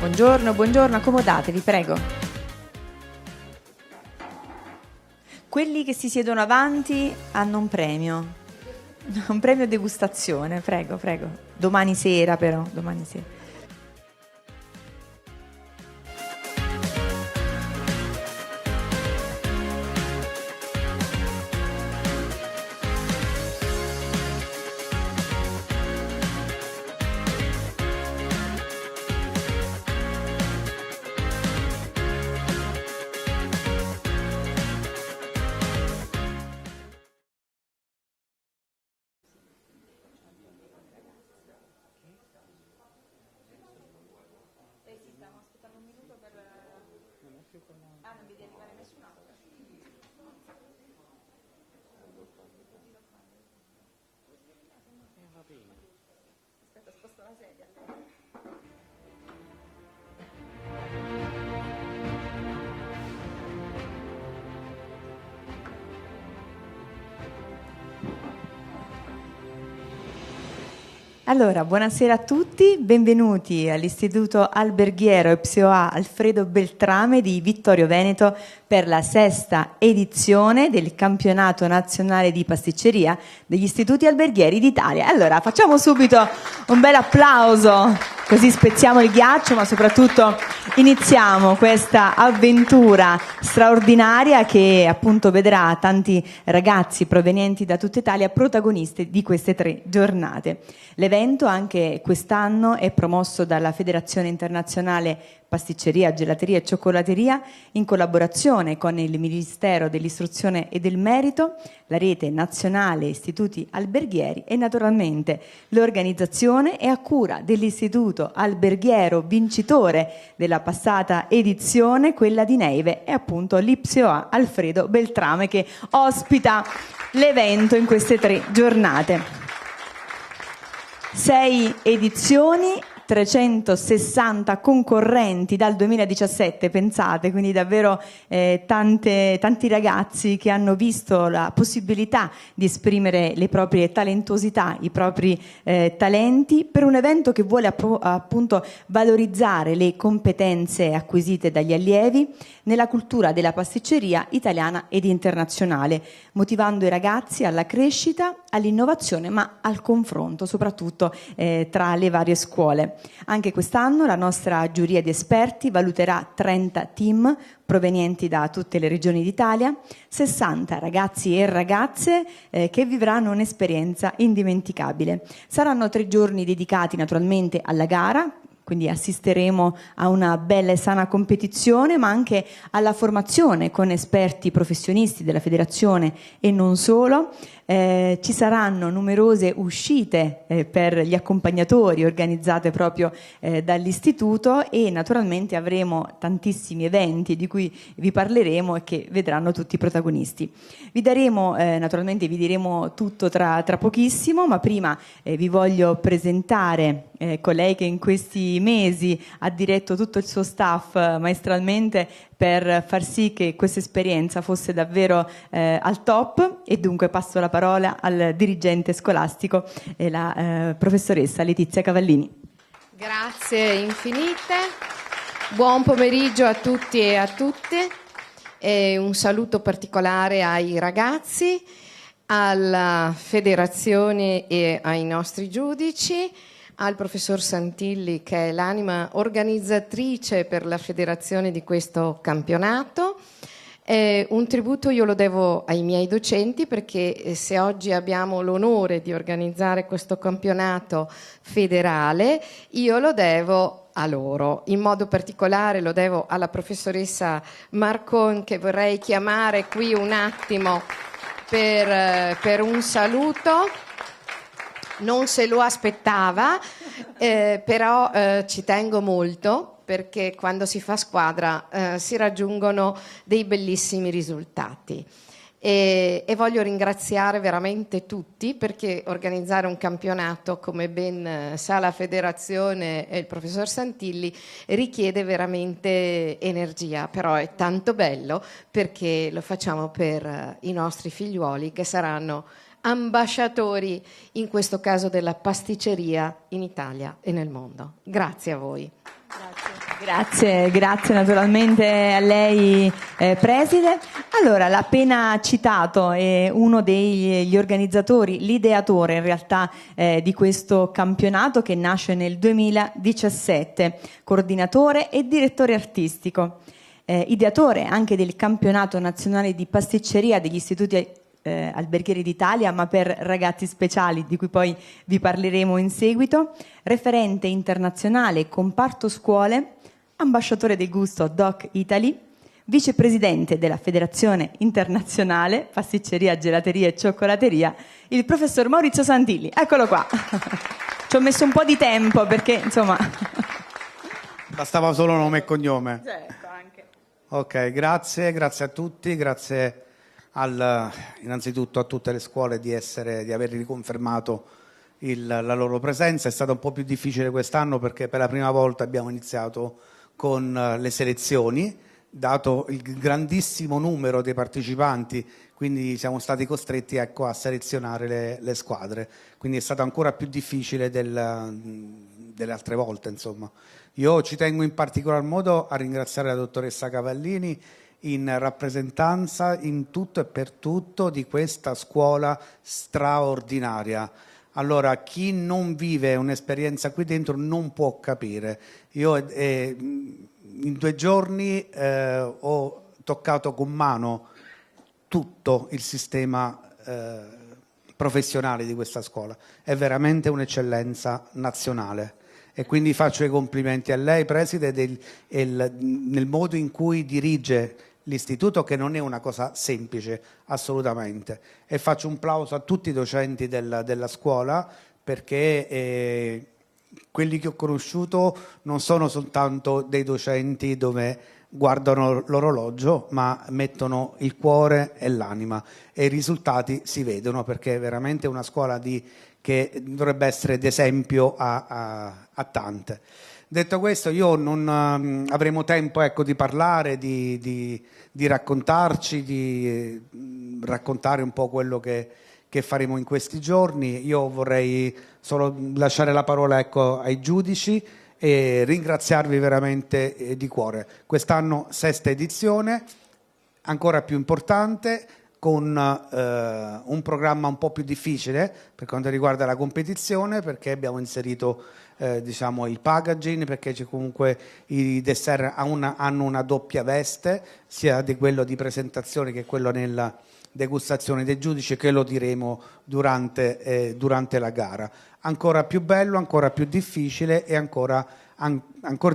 Buongiorno, buongiorno, accomodatevi, prego. Quelli che si siedono avanti hanno un premio degustazione, prego, prego. Domani sera però, domani sera. Allora, buonasera a tutti, benvenuti all'Istituto Alberghiero e PSOA Alfredo Beltrame di Vittorio Veneto per la 6ª edizione del Campionato Nazionale di Pasticceria degli Istituti Alberghieri d'Italia. Allora, facciamo subito un bel applauso, così spezziamo il ghiaccio, ma soprattutto iniziamo questa avventura straordinaria che appunto vedrà tanti ragazzi provenienti da tutta Italia protagonisti di queste 3 giornate. L'evento anche quest'anno è promosso dalla Federazione Internazionale Pasticceria, Gelateria e Cioccolateria in collaborazione con il Ministero dell'Istruzione e del Merito, la Rete Nazionale Istituti Alberghieri e naturalmente l'organizzazione è a cura dell'Istituto Alberghiero vincitore della passata edizione, quella di Neive, e appunto l'IPSIOA Alfredo Beltrame che ospita l'evento in queste 3 giornate. 6 edizioni, 360 concorrenti dal 2017, pensate, quindi davvero tanti ragazzi che hanno visto la possibilità di esprimere le proprie talentuosità, i propri talenti per un evento che vuole appunto valorizzare le competenze acquisite dagli allievi nella cultura della pasticceria italiana ed internazionale, motivando i ragazzi alla crescita, all'innovazione, ma al confronto soprattutto tra le varie scuole. Anche quest'anno la nostra giuria di esperti valuterà 30 team provenienti da tutte le regioni d'Italia, 60 ragazzi e ragazze che vivranno un'esperienza indimenticabile. Saranno 3 giorni dedicati naturalmente alla gara, quindi assisteremo a una bella e sana competizione, ma anche alla formazione con esperti professionisti della federazione e non solo. Ci saranno numerose uscite per gli accompagnatori organizzate proprio dall'istituto e naturalmente avremo tantissimi eventi di cui vi parleremo e che vedranno tutti i protagonisti. Vi diremo tutto tra pochissimo, ma prima vi voglio presentare colei che in questi mesi ha diretto tutto il suo staff maestralmente per far sì che questa esperienza fosse davvero al top, e dunque passo la parola al dirigente scolastico, la professoressa Letizia Cavallini. Grazie infinite, buon pomeriggio a tutti e a tutte, e un saluto particolare ai ragazzi, alla federazione e ai nostri giudici, al professor Santilli che è l'anima organizzatrice per la federazione di questo campionato. Un tributo io lo devo ai miei docenti, perché se oggi abbiamo l'onore di organizzare questo campionato federale io lo devo a loro, in modo particolare lo devo alla professoressa Marcon, che vorrei chiamare qui un attimo per un saluto. Non se lo aspettava, però ci tengo molto, perché quando si fa squadra si raggiungono dei bellissimi risultati. E voglio ringraziare veramente tutti, perché organizzare un campionato, come ben sa la federazione e il professor Santilli, richiede veramente energia, però è tanto bello perché lo facciamo per i nostri figliuoli che saranno ambasciatori, in questo caso della pasticceria in Italia e nel mondo. Grazie a voi. Grazie. Grazie naturalmente a lei, preside. Allora, l'ha appena citato uno degli organizzatori, l'ideatore in realtà di questo campionato che nasce nel 2017, coordinatore e direttore artistico, ideatore anche del campionato nazionale di pasticceria degli istituti alberghieri d'Italia, ma per ragazzi speciali, di cui poi vi parleremo in seguito, referente internazionale comparto scuole, ambasciatore del gusto Doc Italy, vicepresidente della Federazione Internazionale Pasticceria, Gelateria e Cioccolateria, il professor Maurizio Santilli. Eccolo qua. Ci ho messo un po' di tempo perché, insomma... Bastava solo nome e cognome. Certo, anche. Ok, grazie a tutti, grazie innanzitutto a tutte le scuole di aver riconfermato la loro presenza. È stato un po' più difficile quest'anno perché per la prima volta abbiamo iniziato con le selezioni, dato il grandissimo numero dei partecipanti, quindi siamo stati costretti, ecco, a selezionare le squadre, quindi è stato ancora più difficile delle altre volte, insomma. Io ci tengo in particolar modo a ringraziare la dottoressa Cavallini in rappresentanza in tutto e per tutto di questa scuola straordinaria. Allora, chi non vive un'esperienza qui dentro non può capire. Io in 2 giorni ho toccato con mano tutto il sistema professionale di questa scuola. È veramente un'eccellenza nazionale. E quindi faccio i complimenti a lei, preside, nel modo in cui dirige l'istituto, che non è una cosa semplice, assolutamente. E faccio un plauso a tutti i docenti della scuola, perché quelli che ho conosciuto non sono soltanto dei docenti dove guardano l'orologio, ma mettono il cuore e l'anima, e i risultati si vedono, perché è veramente una scuola che dovrebbe essere d'esempio a tante. Detto questo, io non avremo tempo, ecco, di parlare, di raccontarci, di raccontare un po' quello che faremo in questi giorni. Io vorrei solo lasciare la parola, ecco, ai giudici e ringraziarvi veramente di cuore. Quest'anno 6ª edizione, ancora più importante, con un programma un po' più difficile per quanto riguarda la competizione, perché abbiamo inserito diciamo il packaging, perché comunque i dessert hanno una doppia veste, sia di quello di presentazione che quello nella degustazione dei giudici, che lo diremo durante la gara. Ancora più bello, ancora più difficile e ancora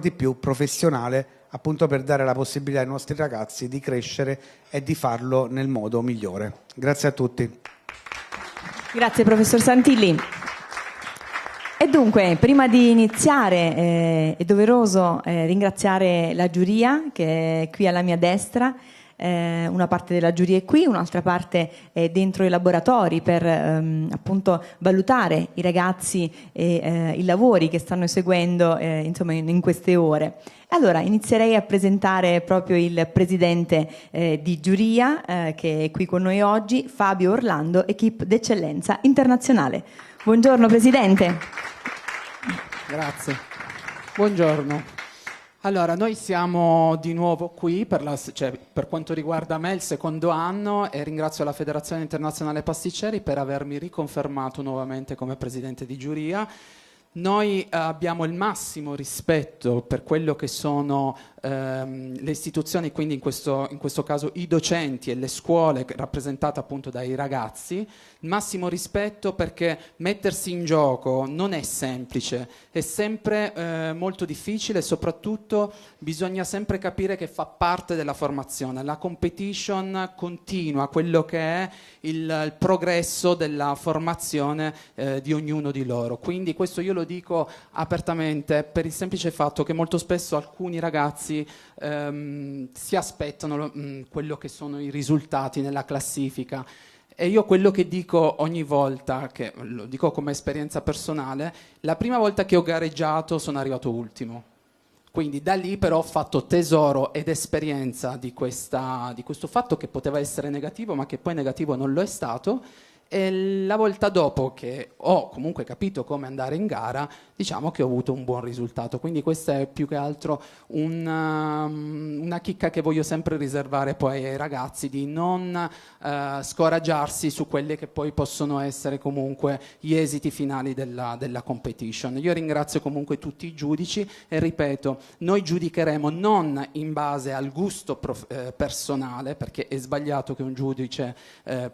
di più professionale, appunto per dare la possibilità ai nostri ragazzi di crescere e di farlo nel modo migliore. Grazie a tutti. Grazie professor Santilli. E dunque, prima di iniziare è doveroso ringraziare la giuria che è qui alla mia destra. Una parte della giuria è qui, un'altra parte è dentro i laboratori per appunto valutare i ragazzi e i lavori che stanno eseguendo insomma in queste ore. Allora inizierei a presentare proprio il presidente di giuria che è qui con noi oggi, Fabio Orlando, equipe d'eccellenza internazionale. Buongiorno presidente. Grazie. Buongiorno. Allora, noi siamo di nuovo qui per quanto riguarda me il 2º anno, e ringrazio la Federazione Internazionale Pasticceri per avermi riconfermato nuovamente come presidente di giuria. Noi abbiamo il massimo rispetto per quello che sono le istituzioni, quindi in questo caso i docenti e le scuole rappresentate appunto dai ragazzi, il massimo rispetto perché mettersi in gioco non è semplice, è sempre molto difficile, e soprattutto bisogna sempre capire che fa parte della formazione. La competition continua, quello che è il progresso della formazione di ognuno di loro. Quindi questo io lo dico apertamente per il semplice fatto che molto spesso alcuni ragazzi si aspettano quello che sono i risultati nella classifica, e io quello che dico ogni volta, che lo dico come esperienza personale, la prima volta che ho gareggiato sono arrivato ultimo, quindi da lì però ho fatto tesoro ed esperienza di questo fatto che poteva essere negativo, ma che poi negativo non lo è stato, E la volta dopo che ho comunque capito come andare in gara, diciamo che ho avuto un buon risultato. Quindi questa è più che altro una chicca che voglio sempre riservare poi ai ragazzi, di non scoraggiarsi su quelli che poi possono essere comunque gli esiti finali della competition. Io ringrazio comunque tutti i giudici e ripeto, noi giudicheremo non in base al gusto personale, perché è sbagliato che un giudice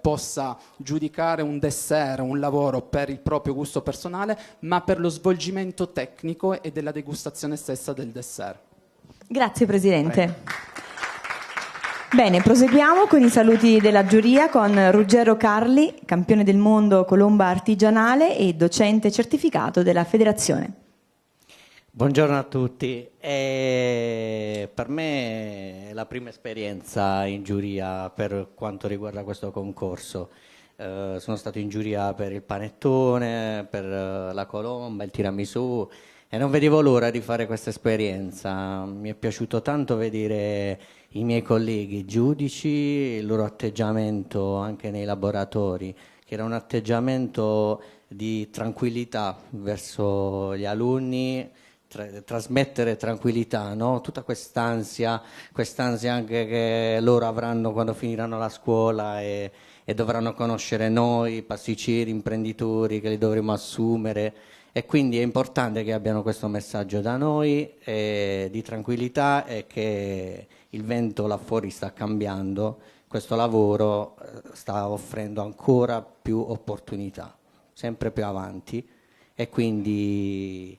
possa giudicare un dessert, un lavoro per il proprio gusto personale, ma per lo svolgimento tecnico e della degustazione stessa del dessert. Grazie Presidente. Bene, proseguiamo con i saluti della giuria con Ruggero Carli, campione del mondo colomba artigianale e docente certificato della Federazione. Buongiorno a tutti. Per me è la prima esperienza in giuria per quanto riguarda questo concorso. Sono stato in giuria per il panettone, per la colomba, il tiramisù e non vedevo l'ora di fare questa esperienza. Mi è piaciuto tanto vedere i miei colleghi giudici, il loro atteggiamento anche nei laboratori, che era un atteggiamento di tranquillità verso gli alunni, trasmettere tranquillità, no? Tutta quest'ansia anche che loro avranno quando finiranno la scuola e dovranno conoscere noi, pasticceri, imprenditori che li dovremo assumere, e quindi è importante che abbiano questo messaggio da noi di tranquillità, e che il vento là fuori sta cambiando, questo lavoro sta offrendo ancora più opportunità, sempre più avanti, e quindi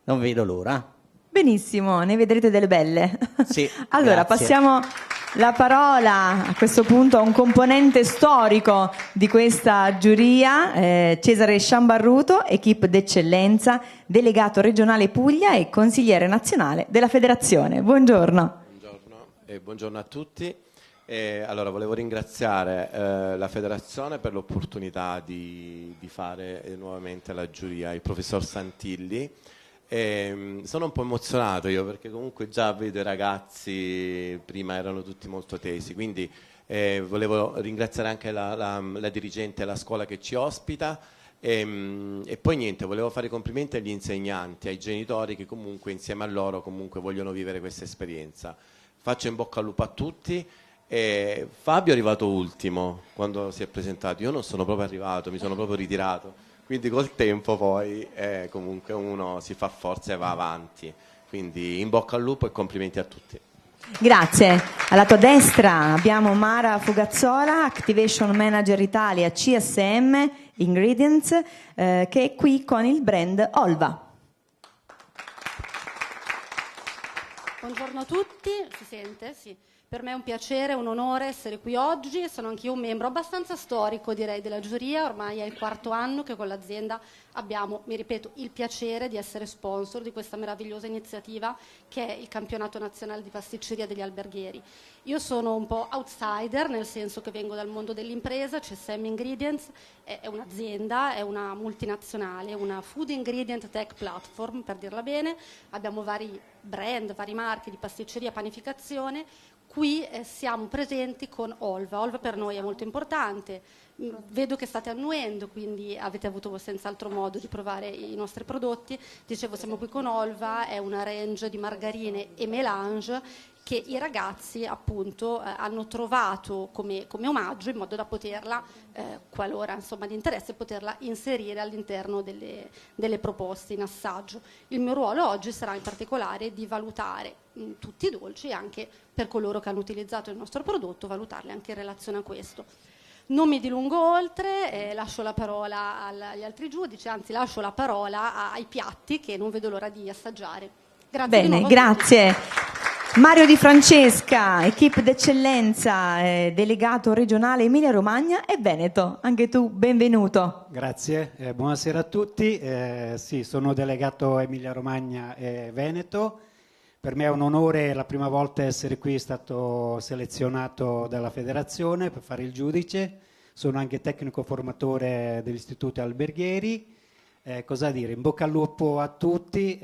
non vedo l'ora. Benissimo, ne vedrete delle belle. Sì, allora, grazie. passiamo la parola a questo punto a un componente storico di questa giuria, Cesare Sciambarruto, equipe d'eccellenza, delegato regionale Puglia e consigliere nazionale della Federazione. Buongiorno. Buongiorno e buongiorno a tutti. Allora, volevo ringraziare la Federazione per l'opportunità di fare nuovamente la giuria, il professor Santilli. Sono un po' emozionato io, perché comunque già vedo i ragazzi, prima erano tutti molto tesi, quindi volevo ringraziare anche la dirigente della scuola che ci ospita, e poi niente, volevo fare i complimenti agli insegnanti, ai genitori che comunque insieme a loro comunque vogliono vivere questa esperienza. Faccio in bocca al lupo a tutti. Fabio è arrivato ultimo quando si è presentato, io non sono proprio arrivato, mi sono proprio ritirato. Quindi col tempo poi comunque uno si fa forza e va avanti. Quindi in bocca al lupo e complimenti a tutti. Grazie. Alla tua destra abbiamo Mara Fugazzola, Activation Manager Italia CSM Ingredients, che è qui con il brand Olva. Buongiorno a tutti, si sente? Sì. Per me è un piacere, un onore essere qui oggi. Sono anch'io un membro abbastanza storico, direi, della giuria. Ormai è il 4º anno che con l'azienda abbiamo, mi ripeto, il piacere di essere sponsor di questa meravigliosa iniziativa che è il Campionato Nazionale di Pasticceria degli Alberghieri. Io sono un po' outsider, nel senso che vengo dal mondo dell'impresa. CSM Ingredients è un'azienda, è una multinazionale, una food ingredient tech platform, per dirla bene. Abbiamo vari brand, vari marchi di pasticceria e panificazione. Qui siamo presenti con Olva. Olva per noi è molto importante. Vedo che state annuendo, quindi avete avuto senz'altro modo di provare i nostri prodotti. Dicevo, siamo qui con Olva, è una range di margarine e melange che i ragazzi appunto hanno trovato come omaggio, in modo da poterla, qualora insomma di interesse, poterla inserire all'interno delle proposte in assaggio. Il mio ruolo oggi sarà in particolare di valutare tutti i dolci, anche per coloro che hanno utilizzato il nostro prodotto, valutarli anche in relazione a questo. Non mi dilungo oltre, lascio la parola agli altri giudici, anzi lascio la parola ai piatti che non vedo l'ora di assaggiare. Grazie. Bene, grazie. Mario Di Francesca, equipe d'eccellenza, delegato regionale Emilia Romagna e Veneto. Anche tu, benvenuto. Grazie, buonasera a tutti. Sì, sono delegato Emilia Romagna e Veneto. Per me è un onore la prima volta essere qui, stato selezionato dalla federazione per fare il giudice. Sono anche tecnico formatore dell'Istituto Alberghieri. Cosa dire? In bocca al lupo a tutti.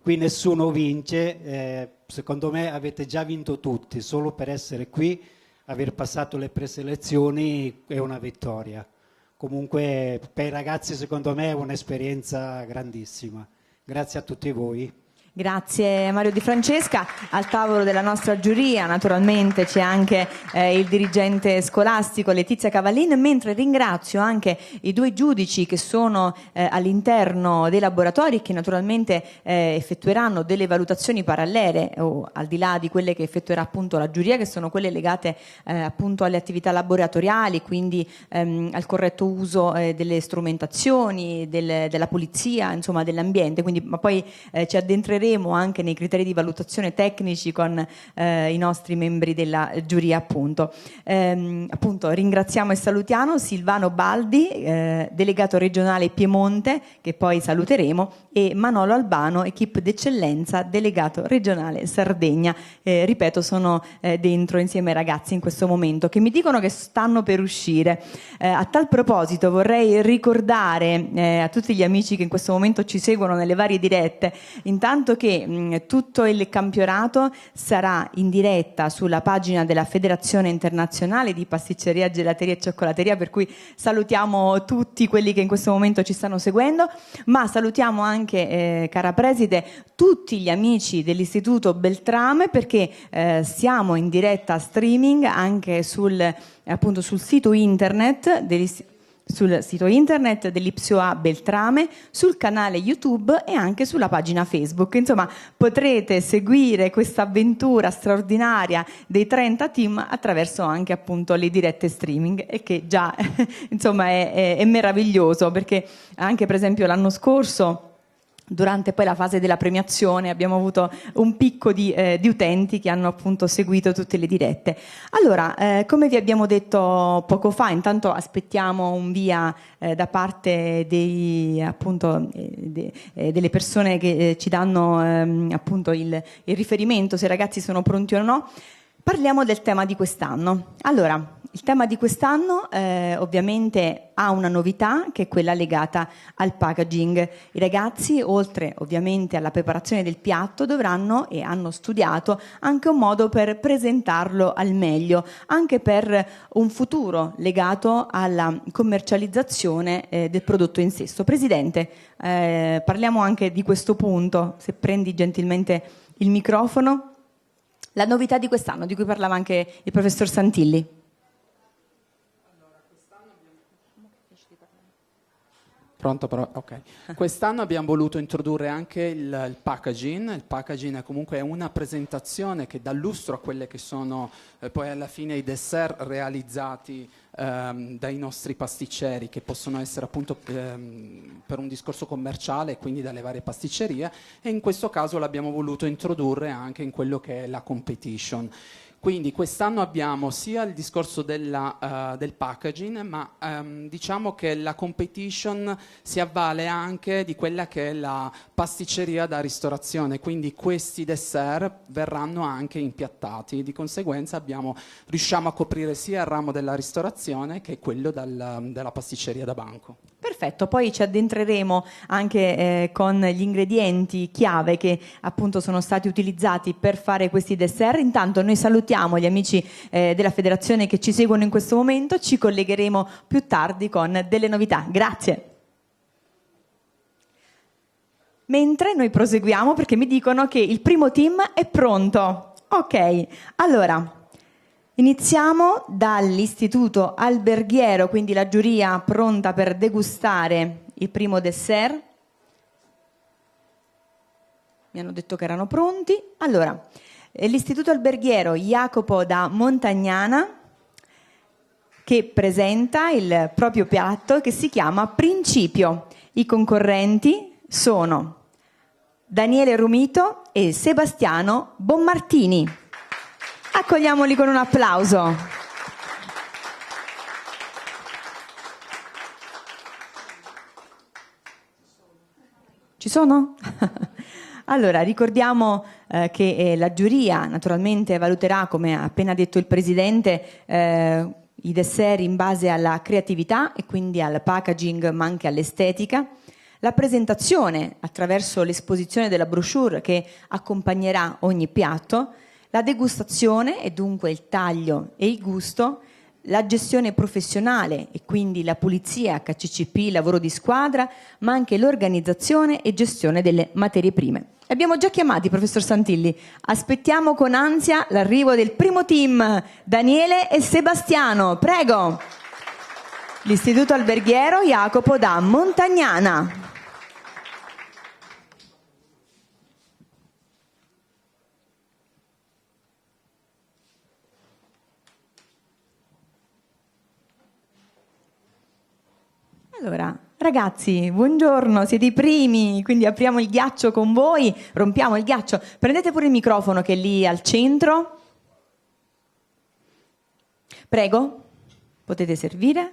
Qui nessuno vince, secondo me avete già vinto tutti, solo per essere qui, aver passato le preselezioni è una vittoria. comunque per i ragazzi secondo me è un'esperienza grandissima. Grazie a tutti voi. Grazie Mario Di Francesca. Al tavolo della nostra giuria naturalmente c'è anche il dirigente scolastico Letizia Cavallin, mentre ringrazio anche i 2 giudici che sono all'interno dei laboratori, che naturalmente effettueranno delle valutazioni parallele o al di là di quelle che effettuerà appunto la giuria, che sono quelle legate appunto alle attività laboratoriali, quindi al corretto uso delle strumentazioni, della pulizia, insomma dell'ambiente. Quindi, ma poi ci addentreremo anche nei criteri di valutazione tecnici con i nostri membri della giuria appunto. Appunto ringraziamo e salutiamo Silvano Baldi, delegato regionale Piemonte, che poi saluteremo, e Manolo Albano, equipe d'eccellenza, delegato regionale Sardegna. Ripeto, sono dentro insieme ai ragazzi in questo momento, che mi dicono che stanno per uscire. A tal proposito vorrei ricordare a tutti gli amici che in questo momento ci seguono nelle varie dirette, intanto che tutto il campionato sarà in diretta sulla pagina della Federazione Internazionale di Pasticceria, Gelateria e Cioccolateria, per cui salutiamo tutti quelli che in questo momento ci stanno seguendo, ma salutiamo anche, cara Preside, tutti gli amici dell'Istituto Beltrame, perché siamo in diretta streaming anche appunto sul sito internet dell'Ipsioa Beltrame, sul canale YouTube e anche sulla pagina Facebook. Insomma, potrete seguire questa avventura straordinaria dei 30 team attraverso anche appunto le dirette streaming, e che già insomma è meraviglioso, perché anche per esempio l'anno scorso, durante poi la fase della premiazione, abbiamo avuto un picco di utenti che hanno appunto seguito tutte le dirette. Allora, come vi abbiamo detto poco fa, intanto aspettiamo un via da parte delle persone che ci danno appunto il riferimento se i ragazzi sono pronti o no. Parliamo del tema di quest'anno. Allora, il tema di quest'anno ovviamente ha una novità, che è quella legata al packaging. I ragazzi, oltre ovviamente alla preparazione del piatto, dovranno e hanno studiato anche un modo per presentarlo al meglio, anche per un futuro legato alla commercializzazione del prodotto in sé. Presidente, parliamo anche di questo punto, se prendi gentilmente il microfono. La novità di quest'anno, di cui parlava anche il professor Santilli. Pronto però? Ok. Quest'anno abbiamo voluto introdurre anche il packaging. Il packaging è comunque una presentazione che dà lustro a quelle che sono poi alla fine i dessert realizzati dai nostri pasticceri, che possono essere appunto per un discorso commerciale, quindi dalle varie pasticcerie, e in questo caso l'abbiamo voluto introdurre anche in quello che è la competition. Quindi quest'anno abbiamo sia il discorso del packaging, ma diciamo che la competition si avvale anche di quella che è la pasticceria da ristorazione, quindi questi dessert verranno anche impiattati, di conseguenza riusciamo a coprire sia il ramo della ristorazione che quello della pasticceria da banco. Perfetto, poi ci addentreremo anche con gli ingredienti chiave che appunto sono stati utilizzati per fare questi dessert. Intanto noi salutiamo gli amici della federazione che ci seguono in questo momento, ci collegheremo più tardi con delle novità. Grazie. Mentre noi proseguiamo, perché mi dicono che il primo team è pronto. Ok, allora iniziamo dall'Istituto Alberghiero, quindi la giuria pronta per degustare il primo dessert. Mi hanno detto che erano pronti. Allora, l'Istituto Alberghiero Jacopo da Montagnana, che presenta il proprio piatto che si chiama Principio. I concorrenti sono Daniele Rumito e Sebastiano Bonmartini. Accogliamoli con un applauso. Ci sono? Allora, ricordiamo che la giuria naturalmente valuterà, come ha appena detto il Presidente, i dessert in base alla creatività e quindi al packaging, ma anche all'estetica. La presentazione attraverso l'esposizione della brochure che accompagnerà ogni piatto, la degustazione e dunque il taglio e il gusto, la gestione professionale e quindi la pulizia, HCCP, lavoro di squadra, ma anche l'organizzazione e gestione delle materie prime. Abbiamo già chiamati, professor Santilli. Aspettiamo con ansia l'arrivo del primo team, Daniele e Sebastiano. Prego. L'Istituto Alberghiero Jacopo da Montagnana. Allora, ragazzi, buongiorno, siete i primi, quindi apriamo il ghiaccio con voi, rompiamo il ghiaccio. Prendete pure il microfono che è lì al centro. Prego, potete servire.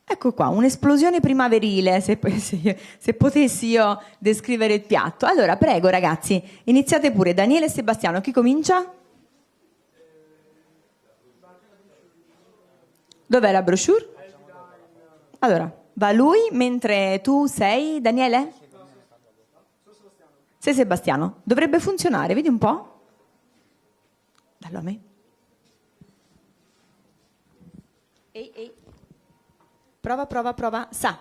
Ecco qua, un'esplosione primaverile, se potessi io descrivere il piatto. Allora, prego ragazzi, iniziate pure. Daniele e Sebastiano, chi comincia? Dov'è la brochure? Allora, va lui mentre tu sei Daniele? Sei Sebastiano. Dovrebbe funzionare, vedi un po'? Dallo a me. Ehi. Prova. Sa.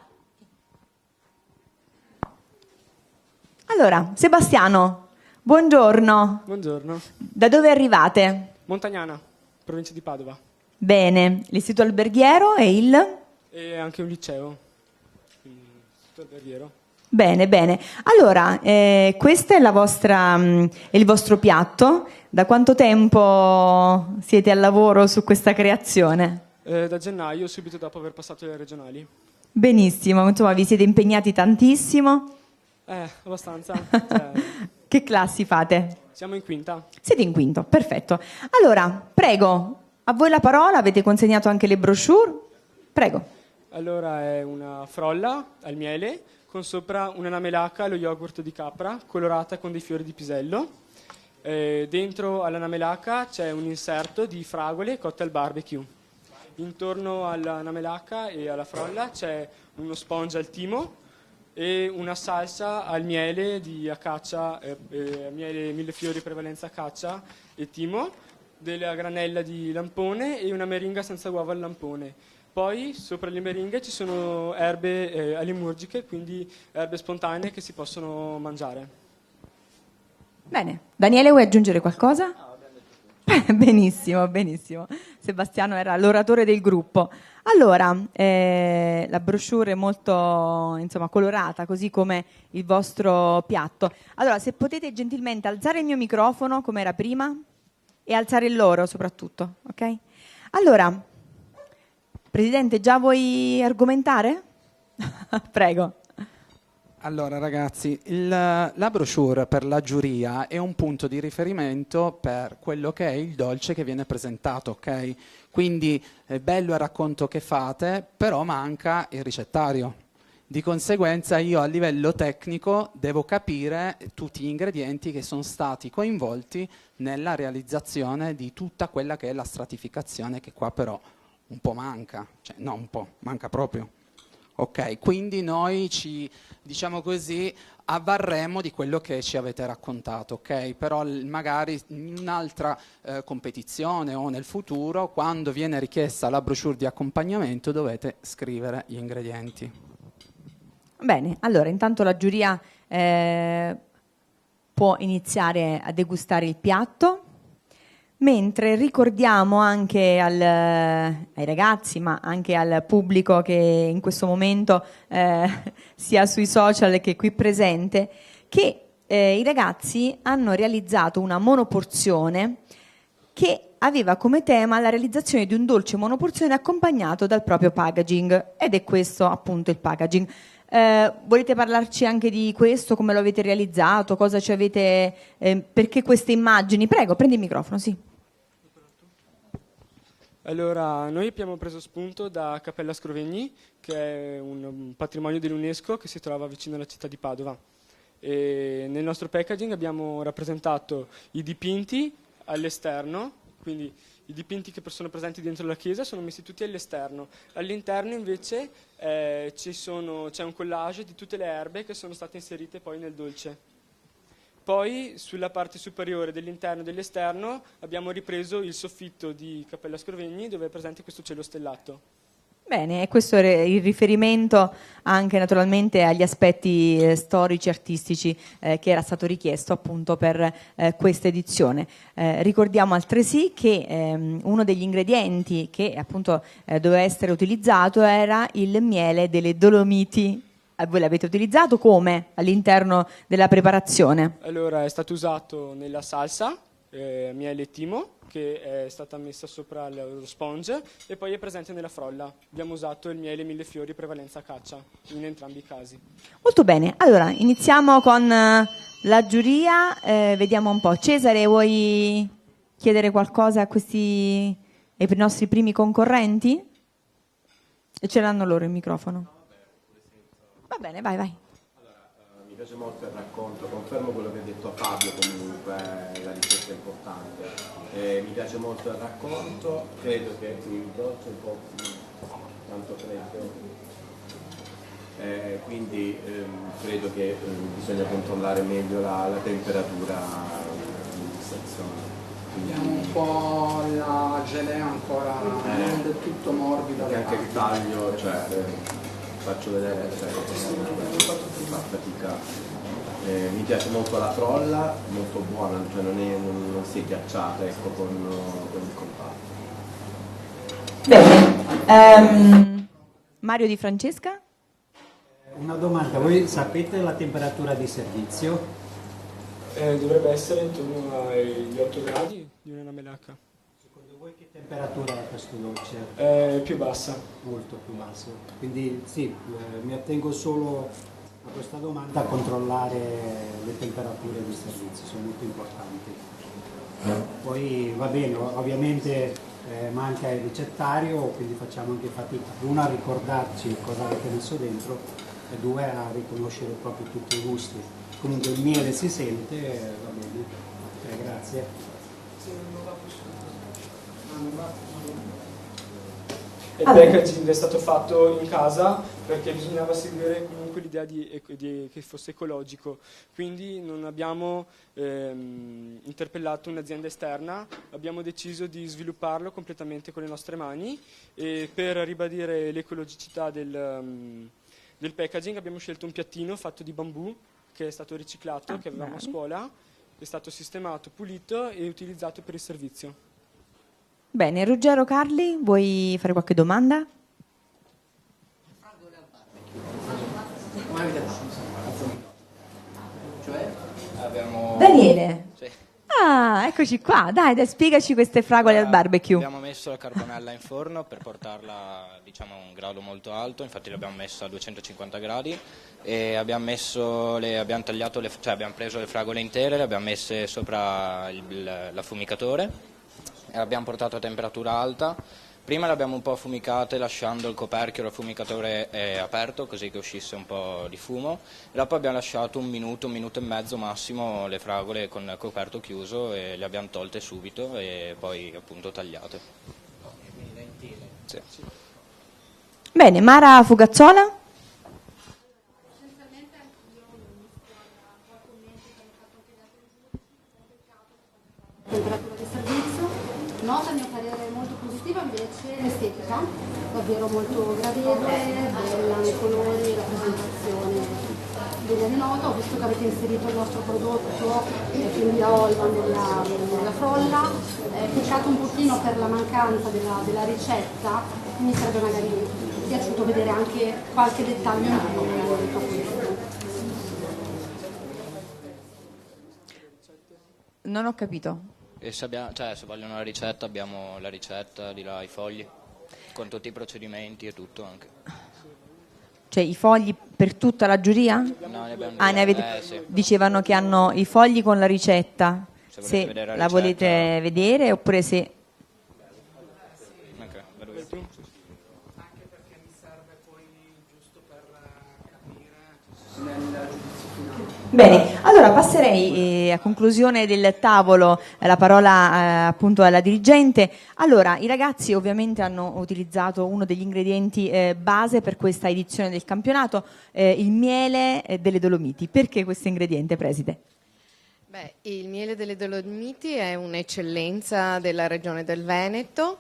Allora, Sebastiano, buongiorno. Buongiorno. Da dove arrivate? Montagnana, provincia di Padova. Bene, l'Istituto Alberghiero e il? E anche un liceo. Istituto Alberghiero. Bene. Allora, questo è il vostro piatto. Da quanto tempo siete al lavoro su questa creazione? Da gennaio, subito dopo aver passato le regionali. Benissimo, insomma vi siete impegnati tantissimo. Abbastanza. Che classi fate? Siamo in quinta. Siete in quinto, perfetto. Allora, prego, a voi la parola, avete consegnato anche le brochure. Prego. Allora è una frolla al miele con sopra una namelacca allo yogurt di capra colorata con dei fiori di pisello. Dentro alla namelacca c'è un inserto di fragole cotte al barbecue. Intorno alla namelacca e alla frolla c'è uno sponge al timo e una salsa al miele di acacia, miele millefiori prevalenza acacia e timo, della granella di lampone e una meringa senza uova al lampone. Poi sopra le meringhe ci sono erbe alimurgiche, quindi erbe spontanee che si possono mangiare. Bene. Daniele, vuoi aggiungere qualcosa? Benissimo. Sebastiano era l'oratore del gruppo. Allora, la brochure è molto colorata, così come il vostro piatto. Allora, se potete gentilmente alzare il mio microfono come era prima e alzare il loro soprattutto, ok? Allora, Presidente, già vuoi argomentare? Prego. Allora ragazzi, la brochure per la giuria è un punto di riferimento per quello che è il dolce che viene presentato, ok? Quindi è bello il racconto che fate, però manca il ricettario. Di conseguenza io a livello tecnico devo capire tutti gli ingredienti che sono stati coinvolti nella realizzazione di tutta quella che è la stratificazione, che qua però un po' manca, cioè no un po', manca proprio. Ok, quindi noi ci, diciamo così, avvarremo di quello che ci avete raccontato, ok? Però magari in un'altra competizione o nel futuro, quando viene richiesta la brochure di accompagnamento, dovete scrivere gli ingredienti. Bene, allora intanto la giuria può iniziare a degustare il piatto, mentre ricordiamo anche ai ragazzi, ma anche al pubblico che in questo momento sia sui social che qui presente, che i ragazzi hanno realizzato una monoporzione che aveva come tema la realizzazione di un dolce monoporzione accompagnato dal proprio packaging, ed è questo appunto il packaging. Volete parlarci anche di questo, come lo avete realizzato, cosa ci avete, perché queste immagini? Prego, prendi il microfono, sì. Allora, noi abbiamo preso spunto da Cappella Scrovegni, che è un patrimonio dell'UNESCO che si trova vicino alla città di Padova. E nel nostro packaging abbiamo rappresentato i dipinti all'esterno, quindi i dipinti che sono presenti dentro la chiesa sono messi tutti all'esterno. All'interno invece c'è un collage di tutte le erbe che sono state inserite poi nel dolce. Poi sulla parte superiore dell'interno e dell'esterno abbiamo ripreso il soffitto di Cappella Scrovegni, dove è presente questo cielo stellato. Bene, e questo è il riferimento anche naturalmente agli aspetti storici, artistici che era stato richiesto appunto per questa edizione. Ricordiamo altresì che uno degli ingredienti che appunto doveva essere utilizzato era il miele delle Dolomiti. Voi l'avete utilizzato come all'interno della preparazione? Allora è stato usato nella salsa, miele e timo, che è stata messa sopra lo sponge, e poi è presente nella frolla. Abbiamo usato il miele millefiori prevalenza caccia in entrambi i casi. Molto bene, allora iniziamo con la giuria, vediamo un po'. Cesare, vuoi chiedere qualcosa a questi ai nostri primi concorrenti? E ce l'hanno loro il microfono. Va bene, vai. Mi piace molto il racconto, confermo quello che ha detto Fabio, comunque la ricetta è importante. Mi piace molto il racconto, credo che il dolce è un po' tanto freddo, quindi credo che bisogna controllare meglio la temperatura di fissazione. Abbiamo un po' la gelea ancora non del tutto morbida. Anche il taglio, cioè, faccio vedere, fa fatica. Mi piace molto la frolla, molto buona, cioè non si è ghiacciata, ecco, con il compatto. Bene, Mario Di Francesca? Una domanda, voi sapete la temperatura di servizio? Dovrebbe essere intorno agli 8 gradi di una melaca. Secondo voi che temperatura è questo dolce? Più bassa. Molto più basso. Quindi sì, mi attengo solo a questa domanda a controllare le temperature di servizio, sono molto importanti. Poi va bene, ovviamente manca il ricettario, quindi facciamo anche fatica, uno a ricordarci cosa avete messo dentro e due a riconoscere proprio tutti i gusti. Comunque il miele si sente, va bene. Grazie. Il packaging è stato fatto in casa perché bisognava seguire comunque l'idea che fosse ecologico, quindi non abbiamo interpellato un'azienda esterna, abbiamo deciso di svilupparlo completamente con le nostre mani e per ribadire l'ecologicità del packaging abbiamo scelto un piattino fatto di bambù che è stato riciclato, che avevamo a scuola, è stato sistemato, pulito e utilizzato per il servizio. Bene, Ruggero Carli, vuoi fare qualche domanda? Daniele? Sì. Ah, eccoci qua, dai, spiegaci queste fragole al barbecue. Abbiamo messo la carbonella in forno per portarla, diciamo, a un grado molto alto, infatti l'abbiamo messa a 250 gradi e abbiamo preso le fragole intere, le abbiamo messe sopra l'affumicatore e l'abbiamo portato a temperatura alta. Prima le abbiamo un po' affumicate lasciando il coperchio l'affumicatore aperto così che uscisse un po' di fumo e dopo abbiamo lasciato un minuto e mezzo massimo le fragole con il coperto chiuso e le abbiamo tolte subito e poi appunto tagliate. Sì. Bene, Mara Fugazzola? Temperatura di servizio, nota a mio parere molto positiva invece l'estetica, davvero molto gradevole, bella nei colori, la presentazione degna di nota. Ho visto che avete inserito il nostro prodotto, quindi la olva nella frolla, peccato un pochino per la mancanza della ricetta, mi sarebbe magari piaciuto vedere anche qualche dettaglio in più rispetto a questo. Non ho capito. E se vogliono la ricetta abbiamo la ricetta, di là i fogli, con tutti i procedimenti e tutto anche. Cioè i fogli per tutta la giuria? No, ne abbiamo sì. Dicevano che hanno i fogli con la ricetta. Se volete vedere la volete vedere oppure se... Okay, vedo io. Anche perché mi serve poi giusto per capire nel giudizio finale. Bene, allora passerei a conclusione del tavolo la parola appunto alla dirigente. Allora, i ragazzi ovviamente hanno utilizzato uno degli ingredienti base per questa edizione del campionato, il miele delle Dolomiti. Perché questo ingrediente, preside? Beh, il miele delle Dolomiti è un'eccellenza della regione del Veneto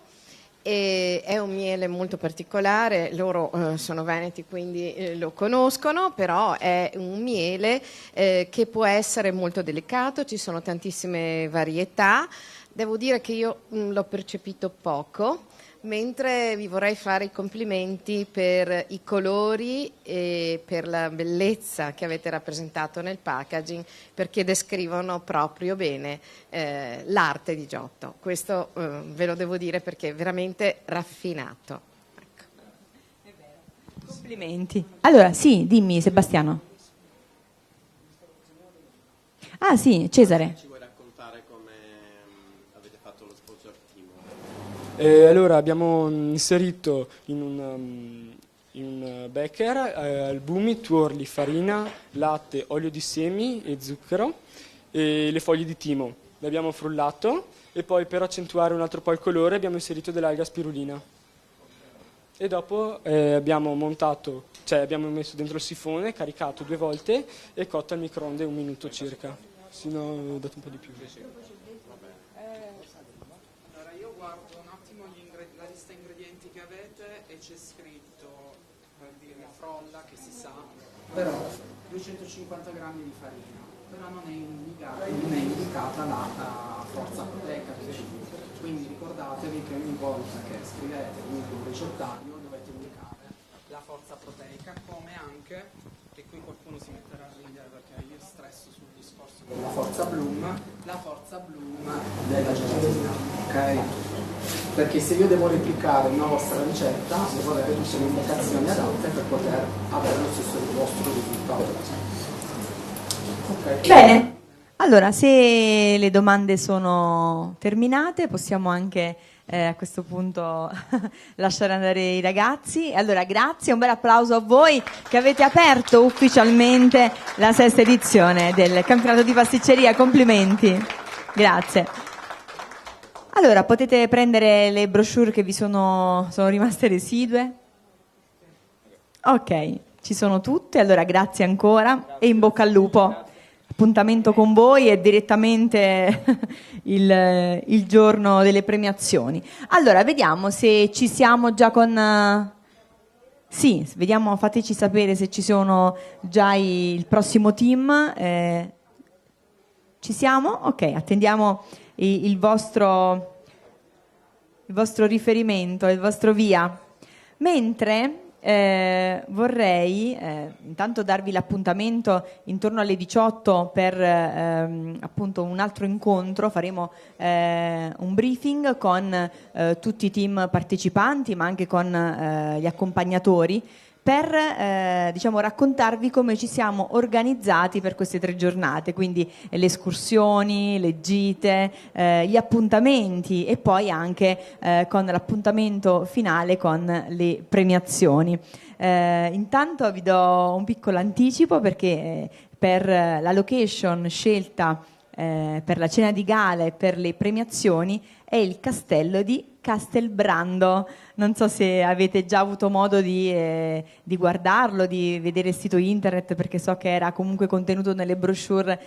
e è un miele molto particolare, loro sono veneti quindi lo conoscono, però è un miele che può essere molto delicato, ci sono tantissime varietà, devo dire che io l'ho percepito poco, mentre vi vorrei fare i complimenti per i colori e per la bellezza che avete rappresentato nel packaging, perché descrivono proprio bene l'arte di Giotto. Questo ve lo devo dire perché è veramente raffinato. Ecco. Complimenti. Allora, sì, dimmi Sebastiano. Ah sì, Cesare. Ci vuoi raccontare come avete fatto lo sponsor team? Allora abbiamo inserito in un becker albumi, tuorli, farina, latte, olio di semi e zucchero e le foglie di timo. Le abbiamo frullato e poi per accentuare un altro po' il colore abbiamo inserito dell'alga spirulina. E dopo abbiamo messo dentro il sifone, caricato 2 volte e cotto al microonde 1 minuto circa. Se no ho dato un po' di più. Allora io guardo un attimo la lista ingredienti che avete e c'è scritto, per dire, frolla che si sa, però 250 grammi di farina, però non è indicata la forza proteica del cibo. Quindi ricordatevi che ogni volta che scrivete un ricettario dovete indicare la forza proteica, come anche, e qui qualcuno si metterà a ridere perché io stresso sul discorso della forza Bloom della gelatina, ok? Perché se io devo replicare una vostra ricetta devo avere tutte le indicazioni adatte per poter avere lo stesso vostro risultato. Okay. Bene. Allora, se le domande sono terminate, possiamo anche a questo punto lasciare andare i ragazzi. Allora, grazie, un bel applauso a voi che avete aperto ufficialmente la 6ª edizione del campionato di pasticceria. Complimenti. Grazie. Allora, potete prendere le brochure che vi sono rimaste residue. Ok, ci sono tutte. Allora, grazie ancora e in bocca al lupo. Appuntamento con voi è direttamente il giorno delle premiazioni. Allora, vediamo se ci siamo già con... Sì, vediamo, fateci sapere se ci sono già il prossimo team. Ci siamo? Ok, attendiamo il vostro riferimento, il vostro via. Mentre... vorrei intanto darvi l'appuntamento intorno alle 18 per appunto un altro incontro. Faremo un briefing con tutti i team partecipanti ma anche con gli accompagnatori per diciamo, raccontarvi come ci siamo organizzati per queste 3 giornate, quindi le escursioni, le gite, gli appuntamenti e poi anche con l'appuntamento finale con le premiazioni. Intanto vi do un piccolo anticipo perché per la location scelta per la cena di gala e per le premiazioni è il castello di Castelbrando. Non so se avete già avuto modo di guardarlo, di vedere il sito internet, perché so che era comunque contenuto nelle brochure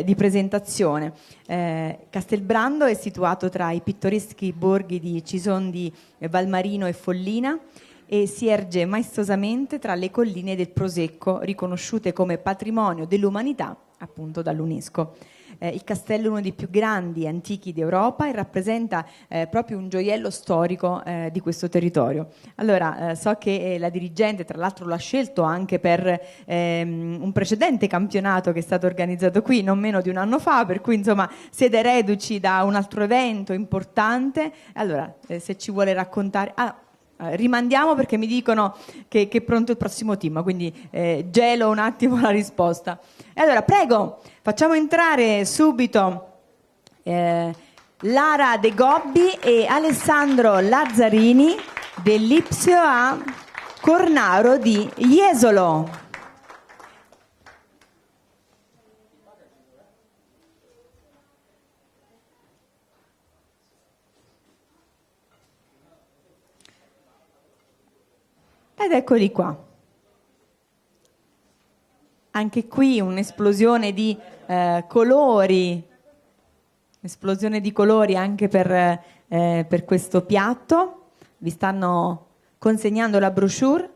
di presentazione. Castelbrando è situato tra i pittoreschi borghi di Cison Valmarino e Follina e si erge maestosamente tra le colline del Prosecco, riconosciute come patrimonio dell'umanità appunto dall'UNESCO. Il castello è uno dei più grandi e antichi d'Europa e rappresenta proprio un gioiello storico di questo territorio. Allora, so che la dirigente, tra l'altro, l'ha scelto anche per un precedente campionato che è stato organizzato qui non meno di un anno fa, per cui insomma siete reduci da un altro evento importante. Allora, se ci vuole raccontare... rimandiamo perché mi dicono che è pronto il prossimo team, quindi gelo un attimo la risposta. E allora prego, facciamo entrare subito Lara De Gobbi e Alessandro Lazzarini dell'Ipsio a Cornaro di Jesolo. Ed eccoli qua. Anche qui un'esplosione di colori, esplosione di colori anche per questo piatto. Vi stanno consegnando la brochure.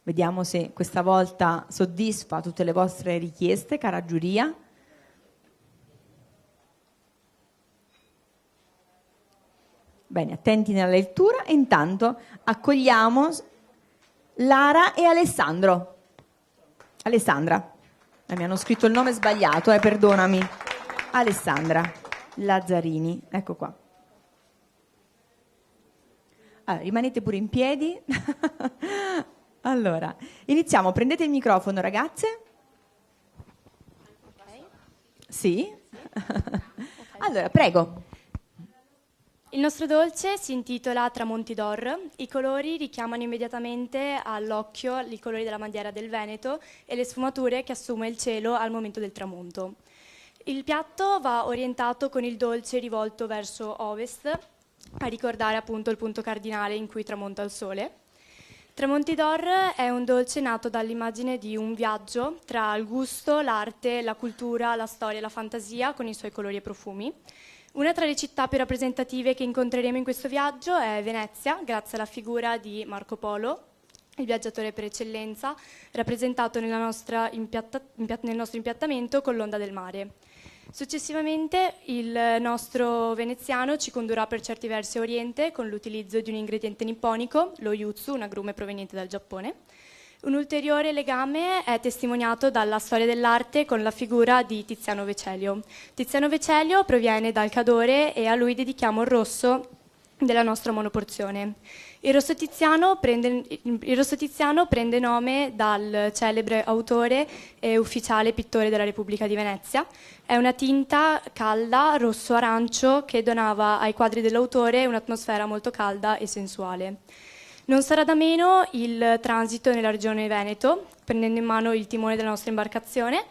Vediamo se questa volta soddisfa tutte le vostre richieste, cara giuria. Bene, attenti nella lettura e intanto accogliamo Lara e Alessandro. Alessandra, mi hanno scritto il nome sbagliato, perdonami. Alessandra Lazzarini, ecco qua. Allora, rimanete pure in piedi. Allora, iniziamo, prendete il microfono, ragazze. Okay. Sì? Allora, prego. Il nostro dolce si intitola Tramonti d'Or. I colori richiamano immediatamente all'occhio i colori della bandiera del Veneto e le sfumature che assume il cielo al momento del tramonto. Il piatto va orientato con il dolce rivolto verso ovest, a ricordare appunto il punto cardinale in cui tramonta il sole. Tramonti d'Or è un dolce nato dall'immagine di un viaggio tra il gusto, l'arte, la cultura, la storia e la fantasia con i suoi colori e profumi. Una tra le città più rappresentative che incontreremo in questo viaggio è Venezia, grazie alla figura di Marco Polo, il viaggiatore per eccellenza, rappresentato nel nostro impiattamento con l'onda del mare. Successivamente il nostro veneziano ci condurrà per certi versi a Oriente con l'utilizzo di un ingrediente nipponico, lo yuzu, un agrume proveniente dal Giappone. Un ulteriore legame è testimoniato dalla storia dell'arte con la figura di Tiziano Vecellio. Tiziano Vecellio proviene dal Cadore e a lui dedichiamo il rosso della nostra monoporzione. Il rosso tiziano prende nome dal celebre autore e ufficiale pittore della Repubblica di Venezia. È una tinta calda, rosso-arancio, che donava ai quadri dell'autore un'atmosfera molto calda e sensuale. Non sarà da meno il transito nella regione Veneto, prendendo in mano il timone della nostra imbarcazione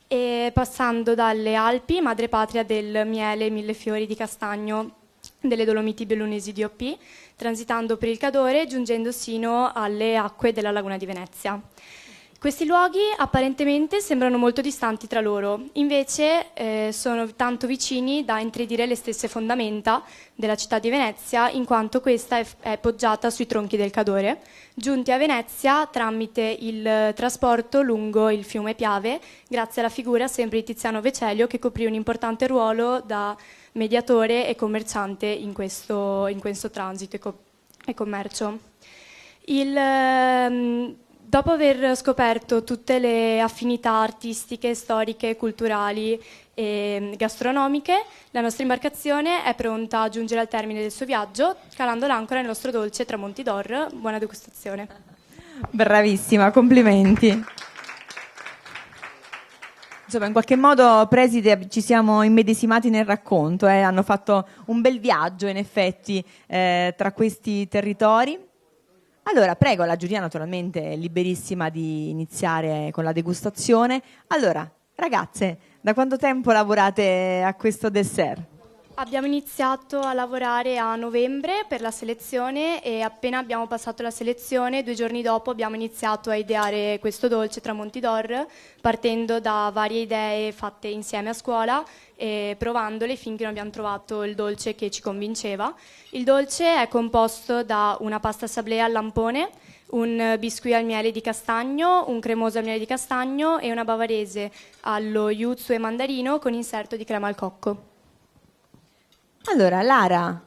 e passando dalle Alpi, madrepatria del miele e millefiori di castagno delle Dolomiti Bellunesi DOP, transitando per il Cadore, giungendo sino alle acque della laguna di Venezia. Questi luoghi apparentemente sembrano molto distanti tra loro, invece sono tanto vicini da intredire le stesse fondamenta della città di Venezia, in quanto questa è poggiata sui tronchi del Cadore, giunti a Venezia tramite il trasporto lungo il fiume Piave, grazie alla figura sempre di Tiziano Vecellio, che coprì un importante ruolo da mediatore e commerciante in questo transito e commercio. Dopo aver scoperto tutte le affinità artistiche, storiche, culturali e gastronomiche, la nostra imbarcazione è pronta a giungere al termine del suo viaggio, calando l'ancora nel nostro dolce Tramonti d'Or. Buona degustazione. Bravissima, complimenti. Insomma, in qualche modo, preside, ci siamo immedesimati nel racconto, hanno fatto un bel viaggio in effetti tra questi territori. Allora, prego, la giuria naturalmente è liberissima di iniziare con la degustazione. Allora, ragazze, da quanto tempo lavorate a questo dessert? Abbiamo iniziato a lavorare a novembre per la selezione e appena abbiamo passato la selezione, 2 giorni dopo abbiamo iniziato a ideare questo dolce Tramonti d'Or, partendo da varie idee fatte insieme a scuola e provandole finché non abbiamo trovato il dolce che ci convinceva. Il dolce è composto da una pasta sablé al lampone, un biscuit al miele di castagno, un cremoso al miele di castagno e una bavarese allo yuzu e mandarino con inserto di crema al cocco. Allora, Lara,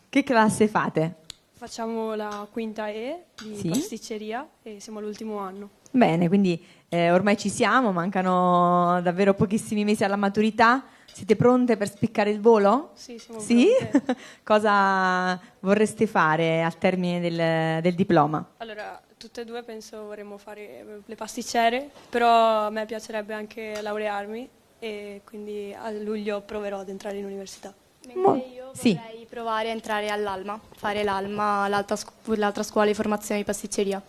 che classe fate? Facciamo la quinta E di pasticceria e siamo all'ultimo anno. Bene, quindi ormai ci siamo, mancano davvero pochissimi mesi alla maturità. Siete pronte per spiccare il volo? Sì, siamo pronte. Cosa vorreste fare al termine del diploma? Allora, tutte e due penso vorremmo fare le pasticcere, però a me piacerebbe anche laurearmi e quindi a luglio proverò ad entrare in università. Mentre io vorrei provare a entrare all'Alma, fare l'Alma, l'altra scuola di formazione di pasticceria.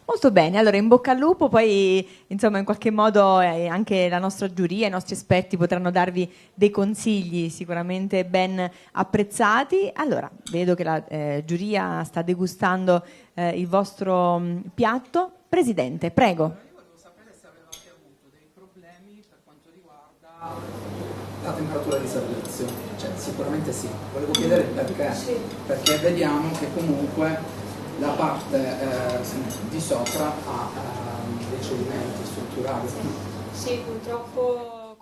Molto bene, allora in bocca al lupo, poi insomma in qualche modo anche la nostra giuria, i nostri esperti potranno darvi dei consigli sicuramente ben apprezzati. Allora, vedo che la giuria sta degustando il vostro piatto. Presidente, prego. Io volevo sapere se avevate avuto dei problemi per quanto riguarda la temperatura di servizio. Cioè, sicuramente sì. Volevo chiedere il perché. Sì. Perché vediamo che comunque la parte di sopra ha dei cedimenti strutturali. Sì, purtroppo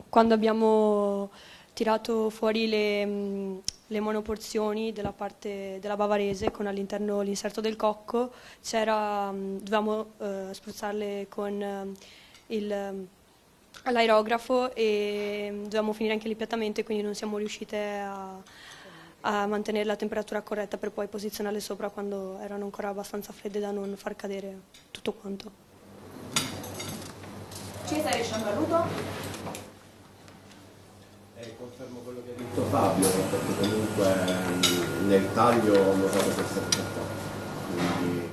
quando abbiamo tirato fuori le monoporzioni della parte della bavarese con all'interno l'inserto del cocco, dovevamo spruzzarle con l'aerografo e dovevamo finire anche l'impiattamento, quindi non siamo riuscite a mantenere la temperatura corretta per poi posizionarle sopra quando erano ancora abbastanza fredde da non far cadere tutto quanto. Cesare Ciambarruto. Confermo quello che ha detto Fabio, perché comunque nel taglio ho notato questa cosa qua. Quindi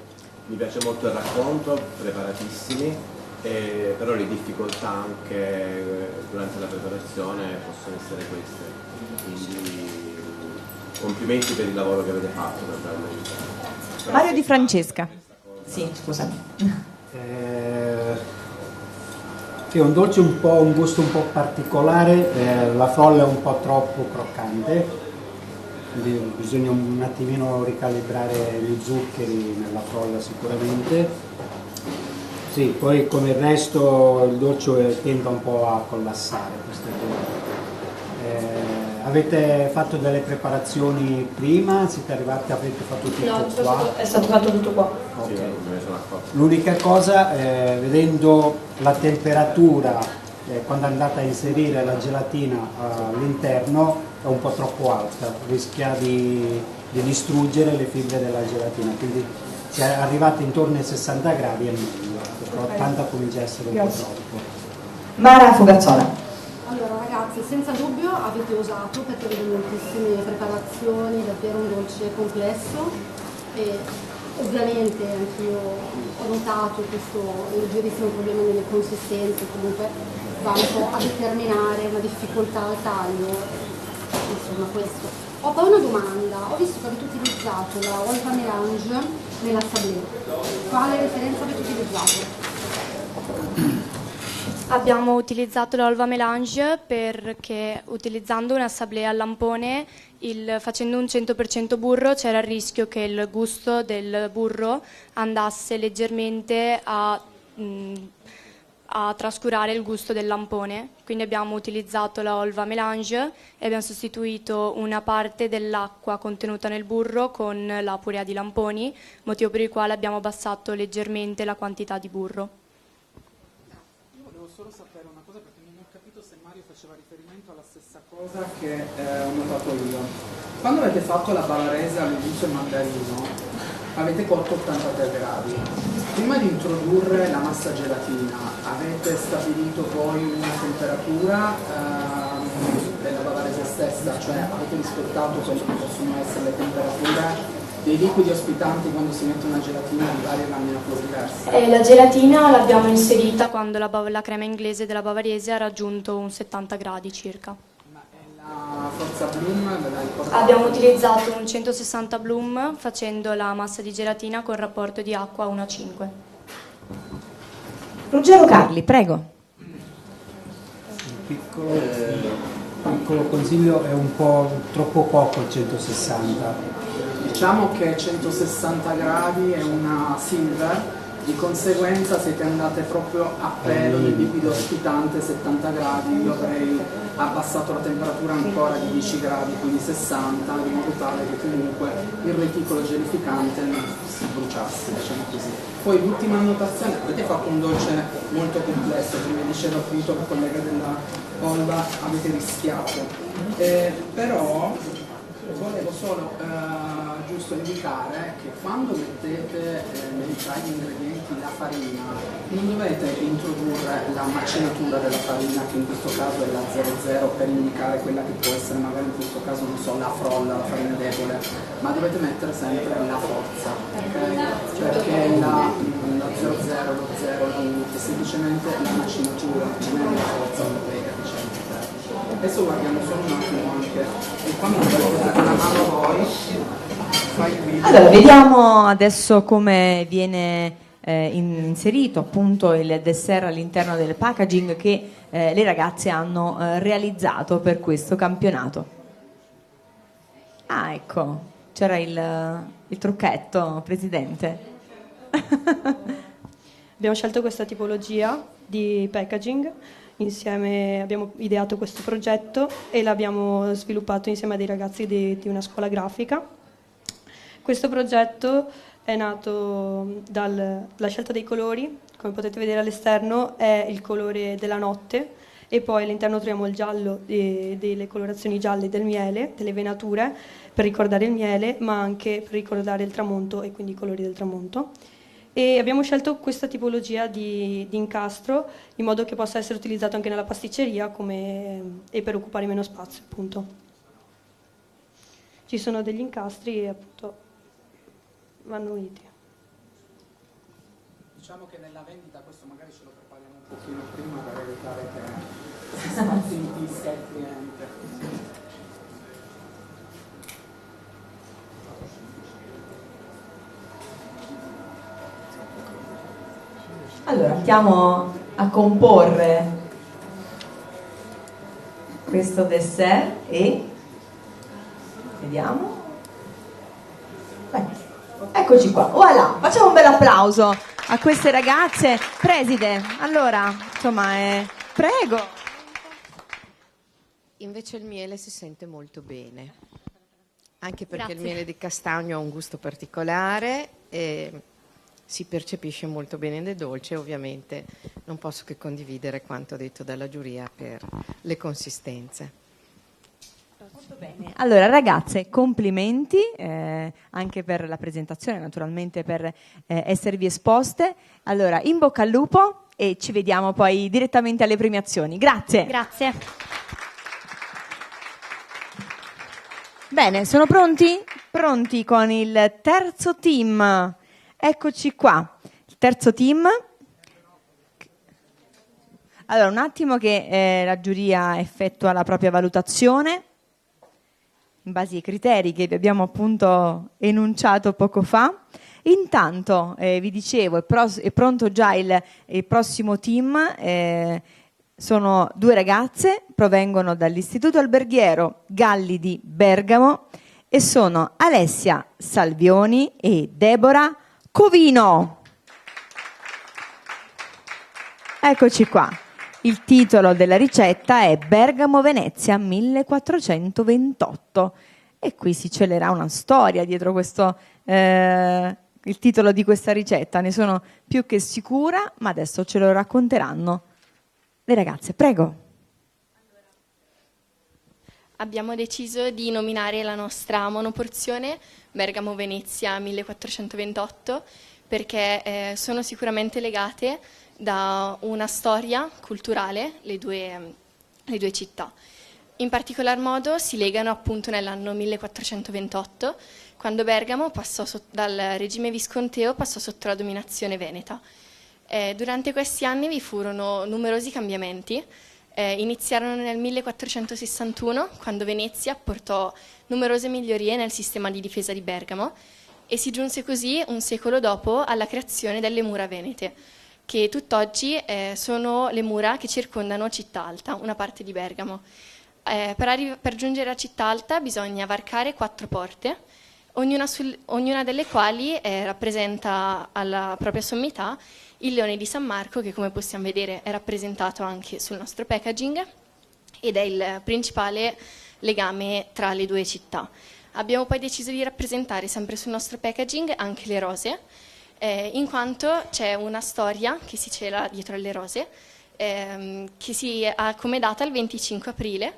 mi piace molto il racconto, preparatissimi, però le difficoltà anche durante la preparazione possono essere queste. Quindi complimenti per il lavoro che avete fatto, naturalmente. Mario Di Francesca. Sì, scusami. È un dolce un gusto un po' particolare, la frolla è un po' troppo croccante, quindi bisogna un attimino ricalibrare gli zuccheri nella frolla sicuramente. Sì, poi come il resto il dolce tende un po' a collassare. Avete fatto delle preparazioni prima? Siete arrivati, avete fatto tutto qua? È stato fatto tutto qua. Okay. L'unica cosa, vedendo la temperatura quando andate a inserire la gelatina all'interno è un po' troppo alta, rischia di distruggere le fibre della gelatina, quindi se arrivate intorno ai 60 gradi è meglio, perché 80 comincia a essere un po' troppo. Mara Fogazzola. Allora ragazzi, senza dubbio avete osato perché avete moltissime preparazioni, davvero un dolce complesso e ovviamente anch'io ho notato questo leggerissimo problema nelle consistenze, comunque va un po' a determinare una difficoltà al taglio, insomma questo. Ho poi una domanda, ho visto che avete utilizzato la Olva Melange nella sablé, quale referenza avete utilizzato? Abbiamo utilizzato l'olva melange perché utilizzando una sablé al lampone, facendo un 100% burro, c'era il rischio che il gusto del burro andasse leggermente a trascurare il gusto del lampone. Quindi abbiamo utilizzato la olva melange e abbiamo sostituito una parte dell'acqua contenuta nel burro con la purea di lamponi, motivo per il quale abbiamo abbassato leggermente la quantità di burro. Solo sapere una cosa perché non ho capito se Mario faceva riferimento alla stessa cosa che ho notato io. Quando avete fatto la bavarese all'inizio mandarino avete cotto 83 gradi. Prima di introdurre la massa gelatina avete stabilito poi una temperatura della bavarese stessa, cioè avete rispettato quelle che possono essere le temperature dei liquidi ospitanti quando si mette una gelatina di varie laminature diverse? La gelatina l'abbiamo inserita quando la crema inglese della bavarese ha raggiunto un 70 gradi circa. Ma la forza Bloom l'hai portata? Abbiamo utilizzato un 160 Bloom facendo la massa di gelatina con rapporto di acqua 1 a 5. Ruggero Carli, prego. Un piccolo consiglio, è un po' troppo poco il 160. Diciamo che 160 gradi è una silver, di conseguenza siete andate proprio a pelo del liquido ospitante 70 gradi, io avrei abbassato la temperatura ancora di 10 gradi, quindi 60, in modo tale che comunque il reticolo gelificante non si bruciasse, diciamo così. Poi l'ultima annotazione, avete fatto un dolce molto complesso, come diceva appunto la collega della Olva, avete rischiato, però volevo solo giusto indicare che quando mettete tra gli ingredienti la farina non dovete introdurre la macinatura della farina, che in questo caso è la 00, per indicare quella che può essere magari in questo caso non so la frolla, la farina debole, ma dovete mettere sempre la forza, okay? Perché la 00, lo 0, è semplicemente la macinatura, non è la forza europea, diciamo. Adesso guardiamo solo un attimo anche, e quando volete dare la mano a voi, fai qui. Allora, vediamo adesso come viene inserito appunto il dessert all'interno del packaging che le ragazze hanno realizzato per questo campionato. Ah, ecco, c'era il trucchetto, Presidente. Abbiamo scelto questa tipologia di packaging, insieme abbiamo ideato questo progetto e l'abbiamo sviluppato insieme a dei ragazzi di una scuola grafica. Questo progetto è nato dalla scelta dei colori, come potete vedere all'esterno è il colore della notte e poi all'interno troviamo il giallo delle colorazioni gialle del miele, delle venature, per ricordare il miele, ma anche per ricordare il tramonto e quindi i colori del tramonto. E abbiamo scelto questa tipologia di incastro in modo che possa essere utilizzato anche nella pasticceria e per occupare meno spazio, appunto. Ci sono degli incastri e appunto vanno uniti. Diciamo che nella vendita questo magari ce lo prepariamo un pochino prima per evitare che si spazientisca il cliente. Allora, andiamo a comporre questo dessert e vediamo. Eccoci qua, voilà, facciamo un bel applauso a queste ragazze. Preside, allora, insomma, prego. Invece il miele si sente molto bene, anche perché Grazie. il miele di castagno ha un gusto particolare e si percepisce molto bene nel dolce. Ovviamente non posso che condividere quanto detto dalla giuria per le consistenze. Molto bene. Allora ragazze, complimenti anche per la presentazione, naturalmente per esservi esposte. Allora, in bocca al lupo e ci vediamo poi direttamente alle premiazioni. Grazie. Grazie. Bene, sono pronti? Pronti con il terzo team. Eccoci qua, il terzo team. Allora, un attimo che la giuria effettua la propria valutazione in base ai criteri che vi abbiamo appunto enunciato poco fa. Intanto, vi dicevo, è pronto già il prossimo team. Sono due ragazze, provengono dall'Istituto Alberghiero Galli di Bergamo e sono Alessia Salvioni e Deborah Covino. Eccoci qua. Il titolo della ricetta è Bergamo Venezia 1428 e qui si celerà una storia dietro questo il titolo di questa ricetta. Ne sono più che sicura, ma adesso ce lo racconteranno le ragazze. Prego. Abbiamo deciso di nominare la nostra monoporzione Bergamo Venezia 1428 perché sono sicuramente legate da una storia culturale le due città. In particolar modo si legano appunto nell'anno 1428, quando Bergamo dal regime visconteo passò sotto la dominazione veneta. Durante questi anni vi furono numerosi cambiamenti. Iniziarono nel 1461, quando Venezia apportò numerose migliorie nel sistema di difesa di Bergamo e si giunse così un secolo dopo alla creazione delle mura venete, che tutt'oggi sono le mura che circondano Città Alta, una parte di Bergamo. Per giungere a Città Alta bisogna varcare 4 porte, ognuna delle quali rappresenta alla propria sommità il leone di San Marco, che come possiamo vedere è rappresentato anche sul nostro packaging ed è il principale legame tra le due città. Abbiamo poi deciso di rappresentare sempre sul nostro packaging anche le rose, in quanto c'è una storia che si cela dietro alle rose, che si ha come data il 25 aprile,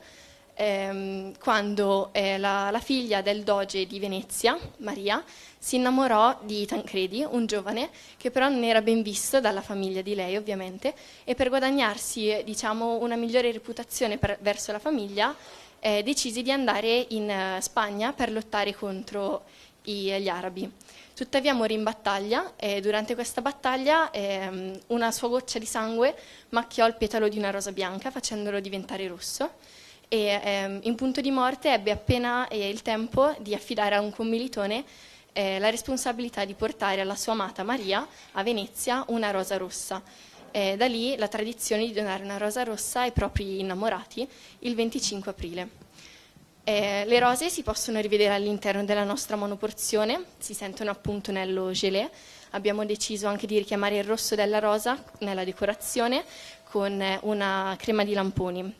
quando la figlia del doge di Venezia, Maria, si innamorò di Tancredi, un giovane che però non era ben visto dalla famiglia di lei ovviamente, e per guadagnarsi una migliore reputazione verso la famiglia decise di andare in Spagna per lottare contro gli arabi. Tuttavia morì in battaglia e durante questa battaglia una sua goccia di sangue macchiò il petalo di una rosa bianca facendolo diventare rosso e in punto di morte ebbe appena il tempo di affidare a un commilitone la responsabilità di portare alla sua amata Maria a Venezia una rosa rossa. Da lì la tradizione di donare una rosa rossa ai propri innamorati il 25 aprile. Le rose si possono rivedere all'interno della nostra monoporzione, si sentono appunto nello gelé. Abbiamo deciso anche di richiamare il rosso della rosa nella decorazione con una crema di lamponi.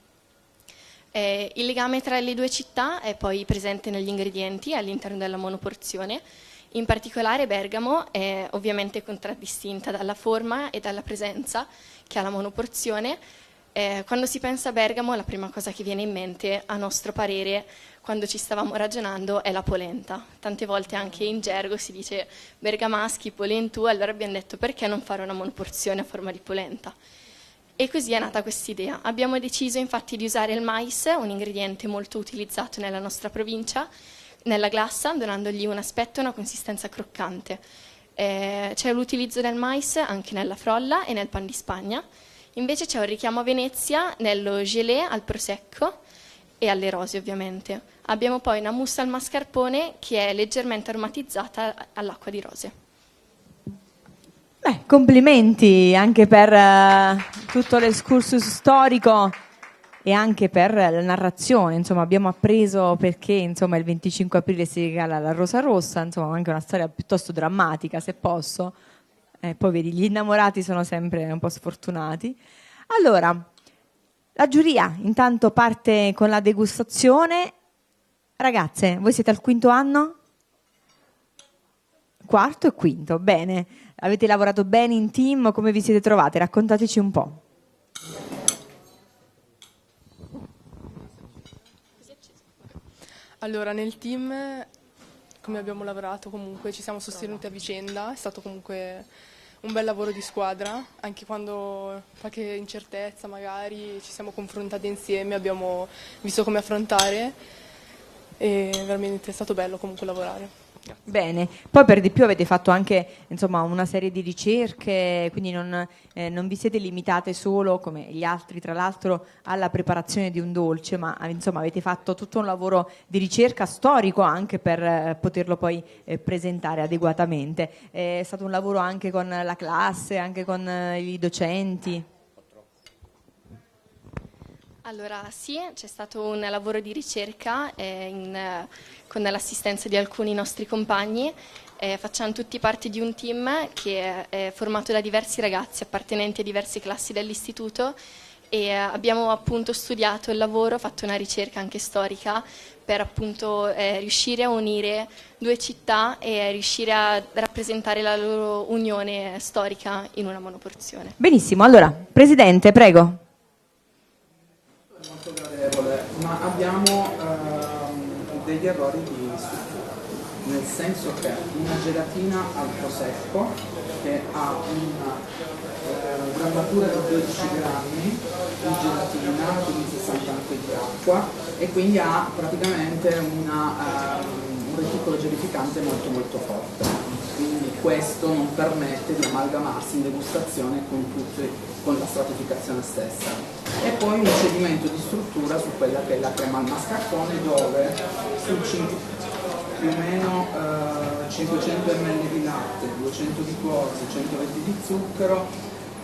Il legame tra le due città è poi presente negli ingredienti all'interno della monoporzione. In particolare Bergamo è ovviamente contraddistinta dalla forma e dalla presenza che ha la monoporzione. Quando si pensa a Bergamo, la prima cosa che viene in mente, a nostro parere, quando ci stavamo ragionando, è la polenta. Tante volte anche in gergo si dice bergamaschi, polentù, allora abbiamo detto perché non fare una monoporzione a forma di polenta? E così è nata quest'idea. Abbiamo deciso infatti di usare il mais, un ingrediente molto utilizzato nella nostra provincia, nella glassa, donandogli un aspetto e una consistenza croccante. C'è l'utilizzo del mais anche nella frolla e nel pan di Spagna. Invece c'è un richiamo a Venezia nello gelé al prosecco e alle rose ovviamente. Abbiamo poi una mousse al mascarpone che è leggermente aromatizzata all'acqua di rose. Complimenti anche per tutto l'escursus storico e anche per la narrazione. Insomma, abbiamo appreso perché il 25 aprile si regala la rosa rossa, insomma anche una storia piuttosto drammatica, se posso. Poi vedi, gli innamorati sono sempre un po' sfortunati. Allora, la giuria intanto parte con la degustazione. Ragazze, voi siete al quinto anno? Quarto e quinto, bene. Avete lavorato bene in team? Come vi siete trovate? Raccontateci un po'. Allora, nel team, come abbiamo lavorato comunque, ci siamo sostenuti a vicenda, è stato comunque un bel lavoro di squadra, anche quando qualche incertezza magari ci siamo confrontati insieme, abbiamo visto come affrontare e veramente è stato bello comunque lavorare. Bene, poi per di più avete fatto anche una serie di ricerche, quindi non vi siete limitate solo, come gli altri tra l'altro, alla preparazione di un dolce, ma avete fatto tutto un lavoro di ricerca storico anche per poterlo poi presentare adeguatamente. È stato un lavoro anche con la classe, anche con i docenti. Allora sì, c'è stato un lavoro di ricerca con l'assistenza di alcuni nostri compagni. Facciamo tutti parte di un team che è formato da diversi ragazzi appartenenti a diverse classi dell'istituto e abbiamo appunto studiato il lavoro, fatto una ricerca anche storica per appunto riuscire a unire due città e riuscire a rappresentare la loro unione storica in una monoporzione. Benissimo, allora, Presidente, prego. Molto gradevole, ma abbiamo degli errori di struttura, nel senso che una gelatina al prosecco che ha una grammatura di 12 grammi di gelatina, quindi 60 anche di acqua, e quindi ha praticamente un reticolo gelificante molto molto forte. Quindi questo non permette di amalgamarsi in degustazione con la stratificazione stessa. E poi un cedimento di struttura su quella che è la crema al mascarpone, dove su più o meno 500 ml di latte, 200 di quorzo, 120 di zucchero,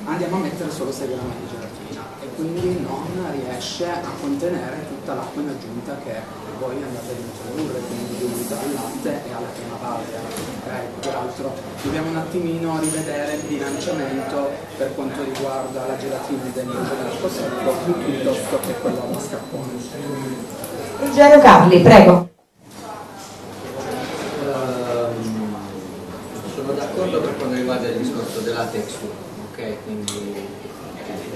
andiamo a mettere solo 6 grammi di gelatina e quindi non riesce a contenere tutta l'acqua in aggiunta che voi andate ad introdurre, quindi dovuta al latte e alla crema base. Peraltro dobbiamo un attimino rivedere il bilanciamento per quanto riguarda la gelatina del prosecco piuttosto che quello al mascarpone. Ruggero Carli, prego. Sono d'accordo per quanto riguarda il discorso della texture, ok? Quindi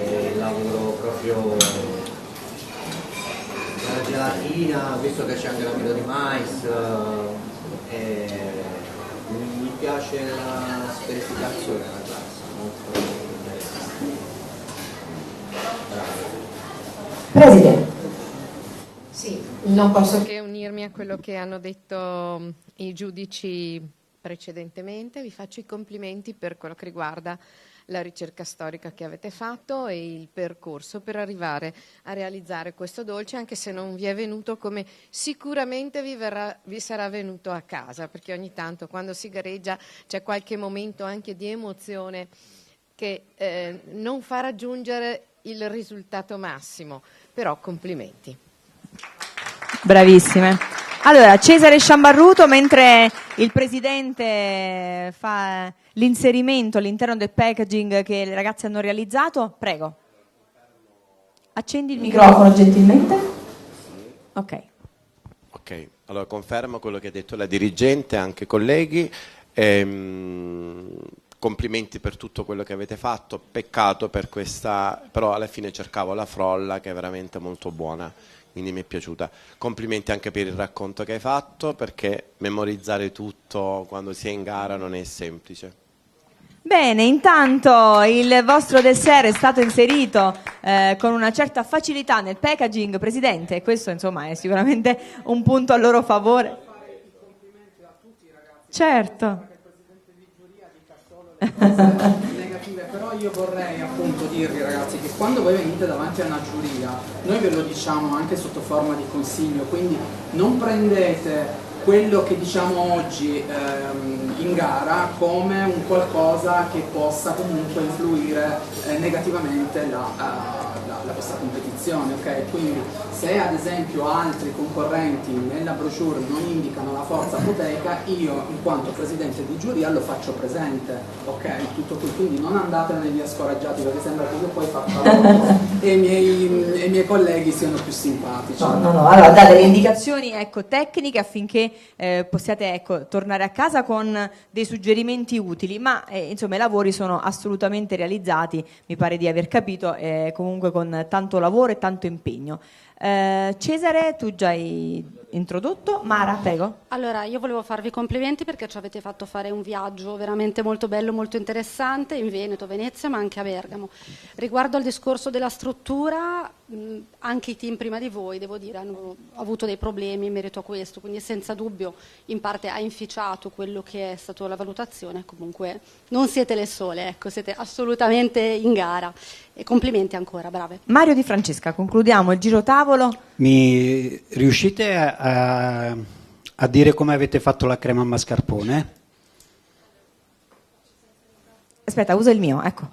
il lavoro proprio della gelatina, visto che c'è anche l'amido di mais, mi piace la sferificazione della glassa, molto interessante. Presidente. Sì, non posso che unirmi a quello che hanno detto i giudici precedentemente. Vi faccio i complimenti per quello che riguarda la ricerca storica che avete fatto e il percorso per arrivare a realizzare questo dolce, anche se non vi è venuto come sicuramente vi sarà venuto a casa, perché ogni tanto quando si gareggia c'è qualche momento anche di emozione che non fa raggiungere il risultato massimo, però complimenti. Bravissime. Allora, Cesare Sciambarruto, mentre il presidente fa l'inserimento all'interno del packaging che le ragazze hanno realizzato, prego. Accendi il microfono gentilmente. Ok. Ok, allora confermo quello che ha detto la dirigente, anche colleghi. Complimenti per tutto quello che avete fatto, peccato per questa, però alla fine cercavo la frolla che è veramente molto buona, quindi mi è piaciuta. Complimenti anche per il racconto che hai fatto, perché memorizzare tutto quando si è in gara non è semplice. Bene, intanto il vostro dessert è stato inserito con una certa facilità nel packaging, Presidente, e questo insomma è sicuramente un punto a loro favore. Certo. Negative, però io vorrei appunto dirvi, ragazzi, che quando voi venite davanti a una giuria, noi ve lo diciamo anche sotto forma di consiglio, quindi non prendete quello che diciamo oggi in gara come un qualcosa che possa comunque influire negativamente la vostra competizione, ok? Quindi se ad esempio altri concorrenti nella brochure non indicano la forza proteica, io in quanto presidente di giuria lo faccio presente, ok? Tutto qui, quindi non andatene via scoraggiati, perché sembra che io poi faccia l'otto e i miei colleghi siano più simpatici. No, allora date le indicazioni tecniche affinché possiate tornare a casa con dei suggerimenti utili, ma insomma i lavori sono assolutamente realizzati, mi pare di aver capito, comunque con tanto lavoro e tanto impegno. Cesare, tu già hai introdotto. Mara, prego. Allora, io volevo farvi complimenti perché ci avete fatto fare un viaggio veramente molto bello, molto interessante in Veneto, Venezia, ma anche a Bergamo. Riguardo al discorso della struttura, anche i team prima di voi, devo dire, hanno avuto dei problemi in merito a questo, quindi senza dubbio in parte ha inficiato quello che è stata la valutazione. Comunque non siete le sole, siete assolutamente in gara. E complimenti ancora, brave. Mario Di Francesca, concludiamo il giro tavolo. Mi riuscite a dire come avete fatto la crema al mascarpone? Aspetta, usa il mio, ecco.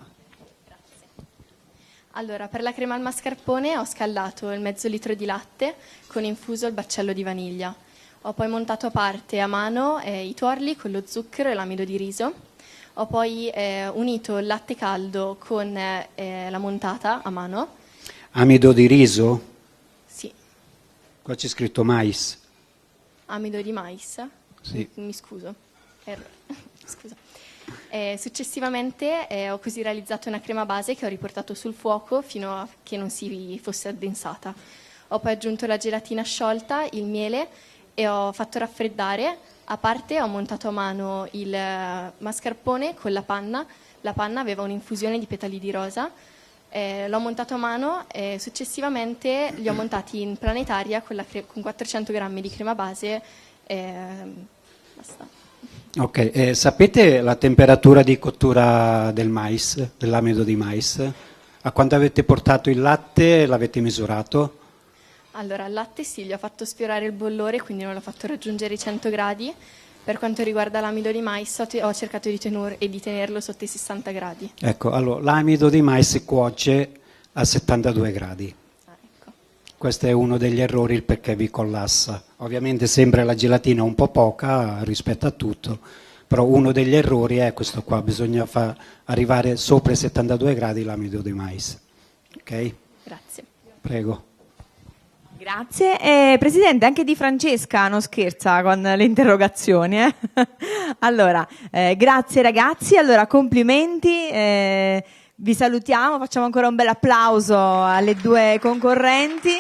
Allora, per la crema al mascarpone ho scaldato il mezzo litro di latte con infuso il baccello di vaniglia. Ho poi montato a parte a mano i tuorli con lo zucchero e l'amido di riso. Ho poi unito il latte caldo con la montata a mano. Amido di riso? Sì. Qua c'è scritto mais. Amido di mais? Sì. Mi scuso. Scusa. Successivamente ho così realizzato una crema base che ho riportato sul fuoco fino a che non si fosse addensata. Ho poi aggiunto la gelatina sciolta, il miele e ho fatto raffreddare. A parte ho montato a mano il mascarpone con la panna. La panna aveva un'infusione di petali di rosa. L'ho montato a mano e successivamente li ho montati in planetaria con 400 grammi di crema base. Basta. Ok, sapete la temperatura di cottura del mais, dell'amido di mais? A quanto avete portato il latte? L'avete misurato? Allora, al latte sì, gli ho fatto sfiorare il bollore, quindi non l'ho fatto raggiungere i 100 gradi. Per quanto riguarda l'amido di mais, ho cercato di tenerlo sotto i 60 gradi. Ecco, allora, l'amido di mais cuoce a 72 gradi. Ecco. Questo è uno degli errori, il perché vi collassa. Ovviamente sembra la gelatina un po' poca rispetto a tutto, però uno degli errori è questo qua, bisogna far arrivare sopra i 72 gradi l'amido di mais. Ok? Grazie. Prego. Grazie. Presidente, anche Di Francesca non scherza con le interrogazioni. Allora, grazie ragazzi, allora complimenti, vi salutiamo, facciamo ancora un bel applauso alle due concorrenti.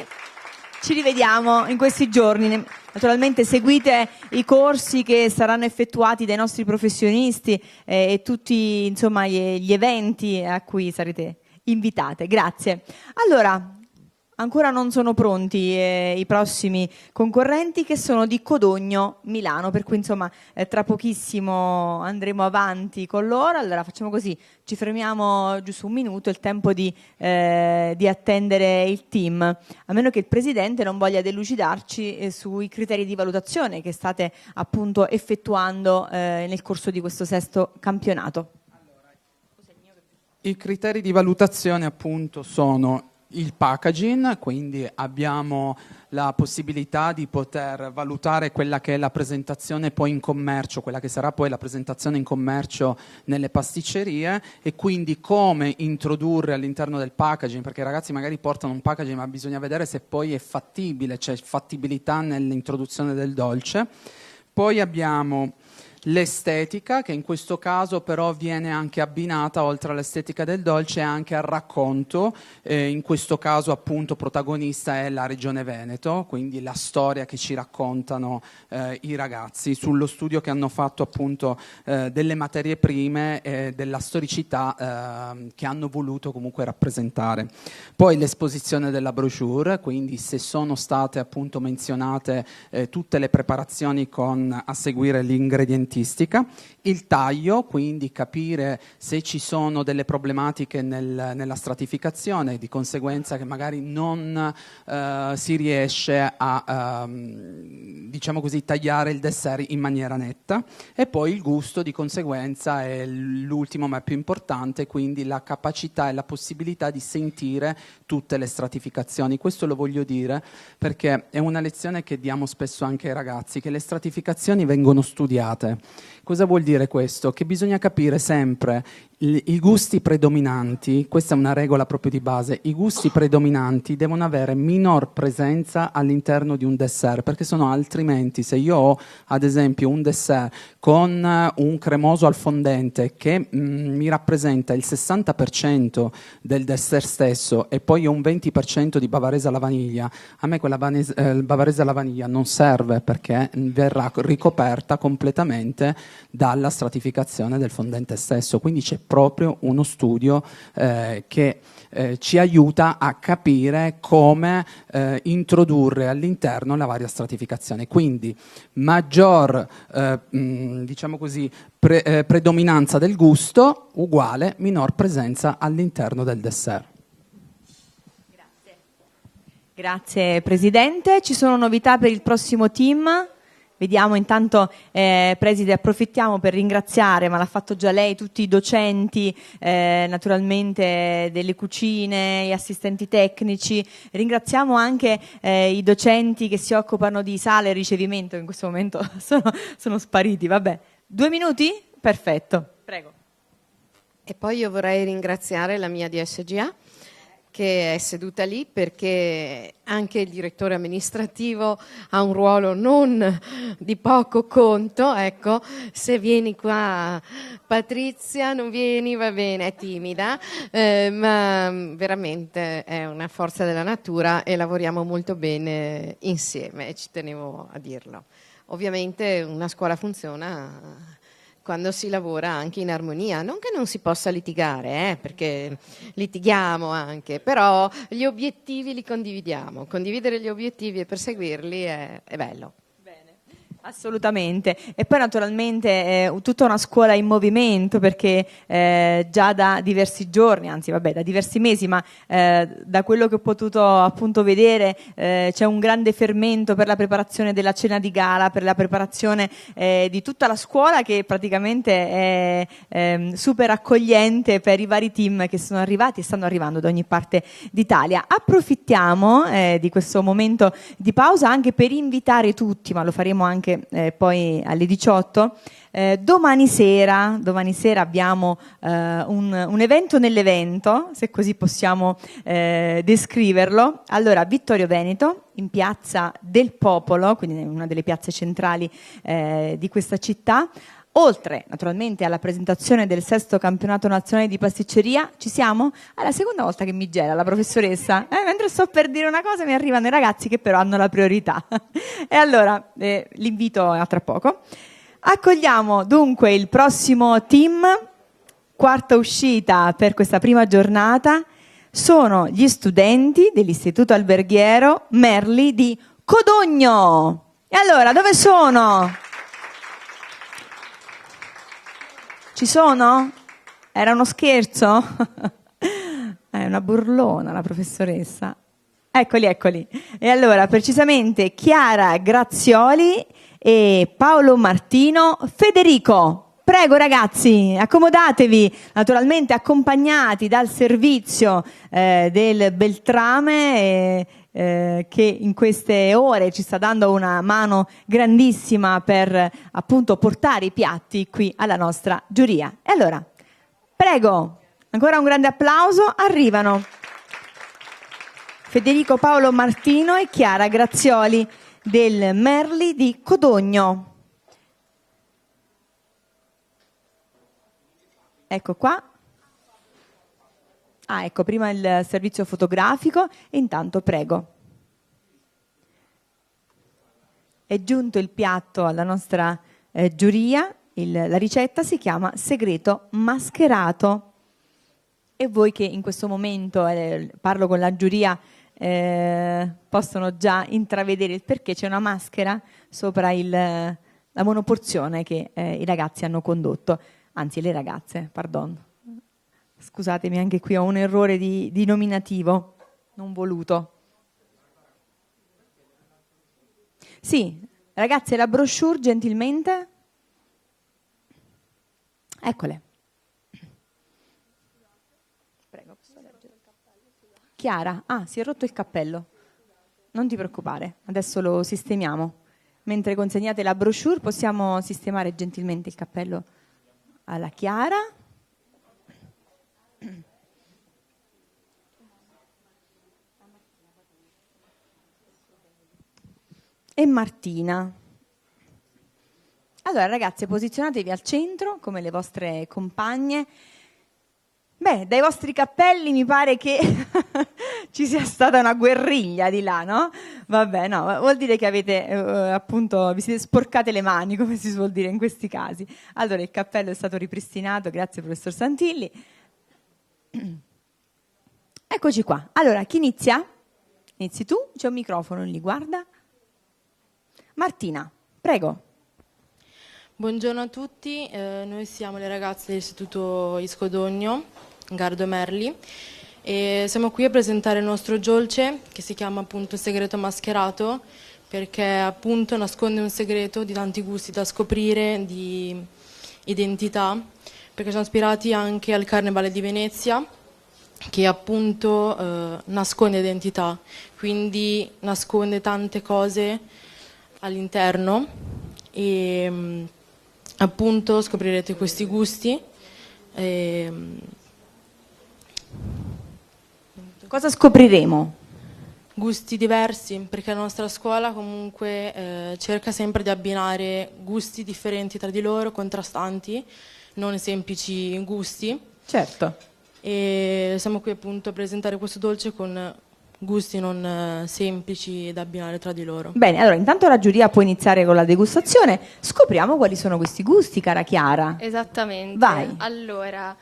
Ci rivediamo in questi giorni. Naturalmente seguite i corsi che saranno effettuati dai nostri professionisti e tutti insomma gli eventi a cui sarete invitate. Grazie. Allora, Ancora non sono pronti i prossimi concorrenti, che sono di Codogno, Milano, per cui insomma tra pochissimo andremo avanti con loro. Allora facciamo così, ci fermiamo giusto un minuto, il tempo di attendere il team, a meno che il Presidente non voglia delucidarci sui criteri di valutazione che state appunto effettuando nel corso di questo sesto campionato. I criteri di valutazione appunto sono il packaging, quindi abbiamo la possibilità di poter valutare quella che è la presentazione poi in commercio, quella che sarà poi la presentazione in commercio nelle pasticcerie, e quindi come introdurre all'interno del packaging, perché i ragazzi magari portano un packaging ma bisogna vedere se poi è fattibile, c'è fattibilità nell'introduzione del dolce. Poi abbiamo l'estetica, che in questo caso però viene anche abbinata, oltre all'estetica del dolce, anche al racconto. In questo caso appunto protagonista è la Regione Veneto, quindi la storia che ci raccontano i ragazzi sullo studio che hanno fatto appunto delle materie prime, della storicità che hanno voluto comunque rappresentare. Poi l'esposizione della brochure, quindi se sono state appunto menzionate tutte le preparazioni a seguire l'ingredientistica. Il taglio, quindi capire se ci sono delle problematiche nella stratificazione, di conseguenza che magari non si riesce a diciamo così tagliare il dessert in maniera netta, e poi il gusto, di conseguenza è l'ultimo ma più importante, quindi la capacità e la possibilità di sentire tutte le stratificazioni. Questo lo voglio dire perché è una lezione che diamo spesso anche ai ragazzi, che le stratificazioni vengono studiate. Cosa vuol dire questo? Che bisogna capire sempre i gusti predominanti, questa è una regola proprio di base, i gusti predominanti devono avere minor presenza all'interno di un dessert, perché sennò altrimenti, se io ho ad esempio un dessert con un cremoso al fondente che mi rappresenta il 60% del dessert stesso e poi ho un 20% di bavarese alla vaniglia, a me quella bavarese alla vaniglia non serve, perché verrà ricoperta completamente dalla stratificazione del fondente stesso. Quindi c'è proprio uno studio che ci aiuta a capire come introdurre all'interno la varia stratificazione. Quindi maggior diciamo così, predominanza del gusto uguale minor presenza all'interno del dessert. Grazie Presidente. Ci sono novità per il prossimo team? Vediamo intanto, Preside, approfittiamo per ringraziare, ma l'ha fatto già lei, tutti i docenti naturalmente delle cucine, gli assistenti tecnici. Ringraziamo anche i docenti che si occupano di sala e ricevimento, che in questo momento sono spariti. Vabbè, 2 minuti? Perfetto, prego. E poi io vorrei ringraziare la mia DSGA, che è seduta lì, perché anche il direttore amministrativo ha un ruolo non di poco conto. Ecco, se vieni qua Patrizia, non vieni, va bene, è timida, ma veramente è una forza della natura e lavoriamo molto bene insieme, e ci tenevo a dirlo. Ovviamente una scuola funziona quando si lavora anche in armonia, non che non si possa litigare, perché litighiamo anche, però gli obiettivi li condividiamo. Condividere gli obiettivi e perseguirli è bello. Assolutamente. E poi naturalmente tutta una scuola in movimento, perché già da diversi giorni, anzi vabbè da diversi mesi, ma da quello che ho potuto appunto vedere c'è un grande fermento per la preparazione della cena di gala, per la preparazione di tutta la scuola, che praticamente è super accogliente per i vari team che sono arrivati e stanno arrivando da ogni parte d'Italia. Approfittiamo di questo momento di pausa anche per invitare tutti, ma lo faremo anche poi alle 18. Domani sera abbiamo un evento nell'evento, se così possiamo descriverlo. Allora, Vittorio Veneto, in Piazza del Popolo, quindi una delle piazze centrali di questa città. Oltre naturalmente alla presentazione del 6° campionato nazionale di pasticceria, ci siamo? È la seconda volta che mi gela la professoressa. Mentre sto per dire una cosa mi arrivano i ragazzi che però hanno la priorità. E allora l'invito a tra poco. Accogliamo dunque il prossimo team, quarta uscita per questa prima giornata. sono gli studenti dell'Istituto Alberghiero Merli di Codogno. E allora, dove sono? Ci sono? Era uno scherzo? È una burlona la professoressa. Eccoli, eccoli. E allora, precisamente Chiara Grazioli e Paolo Martino Federico. Prego ragazzi, accomodatevi, naturalmente accompagnati dal servizio del Beltrame che in queste ore ci sta dando una mano grandissima per appunto portare i piatti qui alla nostra giuria. E allora, prego, ancora un grande applauso, arrivano Federico Paolo Martino e Chiara Grazioli del Merli di Codogno. Ecco qua. Ah, ecco, prima il servizio fotografico e intanto prego. È giunto il piatto alla nostra giuria, la ricetta si chiama segreto mascherato. E voi che in questo momento parlo con la giuria possono già intravedere il perché c'è una maschera sopra la monoporzione che i ragazzi hanno condotto. Anzi, le ragazze, pardon. Scusatemi, anche qui ho un errore di nominativo, non voluto. Sì, ragazze, la brochure, gentilmente. Eccole. Prego, posso leggere? Chiara, si è rotto il cappello. Non ti preoccupare, adesso lo sistemiamo. Mentre consegnate la brochure, possiamo sistemare gentilmente il cappello alla Chiara. E Martina. Allora ragazze, posizionatevi al centro come le vostre compagne. Beh, dai vostri cappelli mi pare che ci sia stata una guerriglia di là, no? Vabbè, no, vuol dire che avete appunto, vi siete sporcate le mani, come si suol dire in questi casi. Allora il cappello è stato ripristinato, grazie professor Santilli. Eccoci qua. Allora, chi inizia? Inizi tu, c'è un microfono lì, guarda. Martina, prego. Buongiorno a tutti, noi siamo le ragazze dell'Istituto Iscodogno, Gardo Merli, e siamo qui a presentare il nostro dolce che si chiama appunto segreto mascherato, perché appunto nasconde un segreto di tanti gusti da scoprire, di identità, perché sono ispirati anche al Carnevale di Venezia, che appunto nasconde identità, quindi nasconde tante cose all'interno e appunto scoprirete questi gusti. Cosa scopriremo? Gusti diversi, perché la nostra scuola comunque cerca sempre di abbinare gusti differenti tra di loro, contrastanti, non semplici gusti. Certo. E siamo qui appunto a presentare questo dolce con gusti non semplici da abbinare tra di loro. Bene, allora intanto la giuria può iniziare con la degustazione. Scopriamo quali sono questi gusti, cara Chiara. Esattamente. Vai. Allora,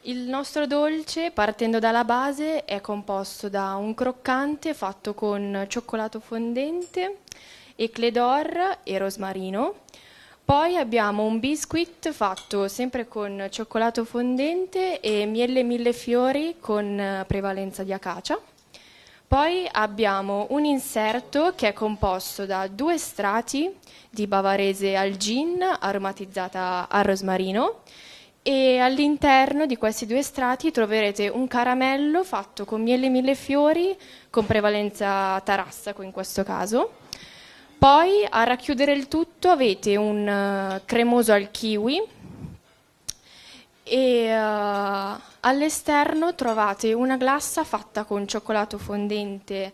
il nostro dolce, partendo dalla base, è composto da un croccante fatto con cioccolato fondente, éclair d'or e rosmarino. Poi abbiamo un biscuit fatto sempre con cioccolato fondente e miele millefiori con prevalenza di acacia. Poi abbiamo un inserto che è composto da 2 strati di bavarese al gin aromatizzata al rosmarino e all'interno di questi 2 strati troverete un caramello fatto con miele millefiori con prevalenza tarassaco in questo caso. Poi a racchiudere il tutto avete un cremoso al kiwi e all'esterno trovate una glassa fatta con cioccolato fondente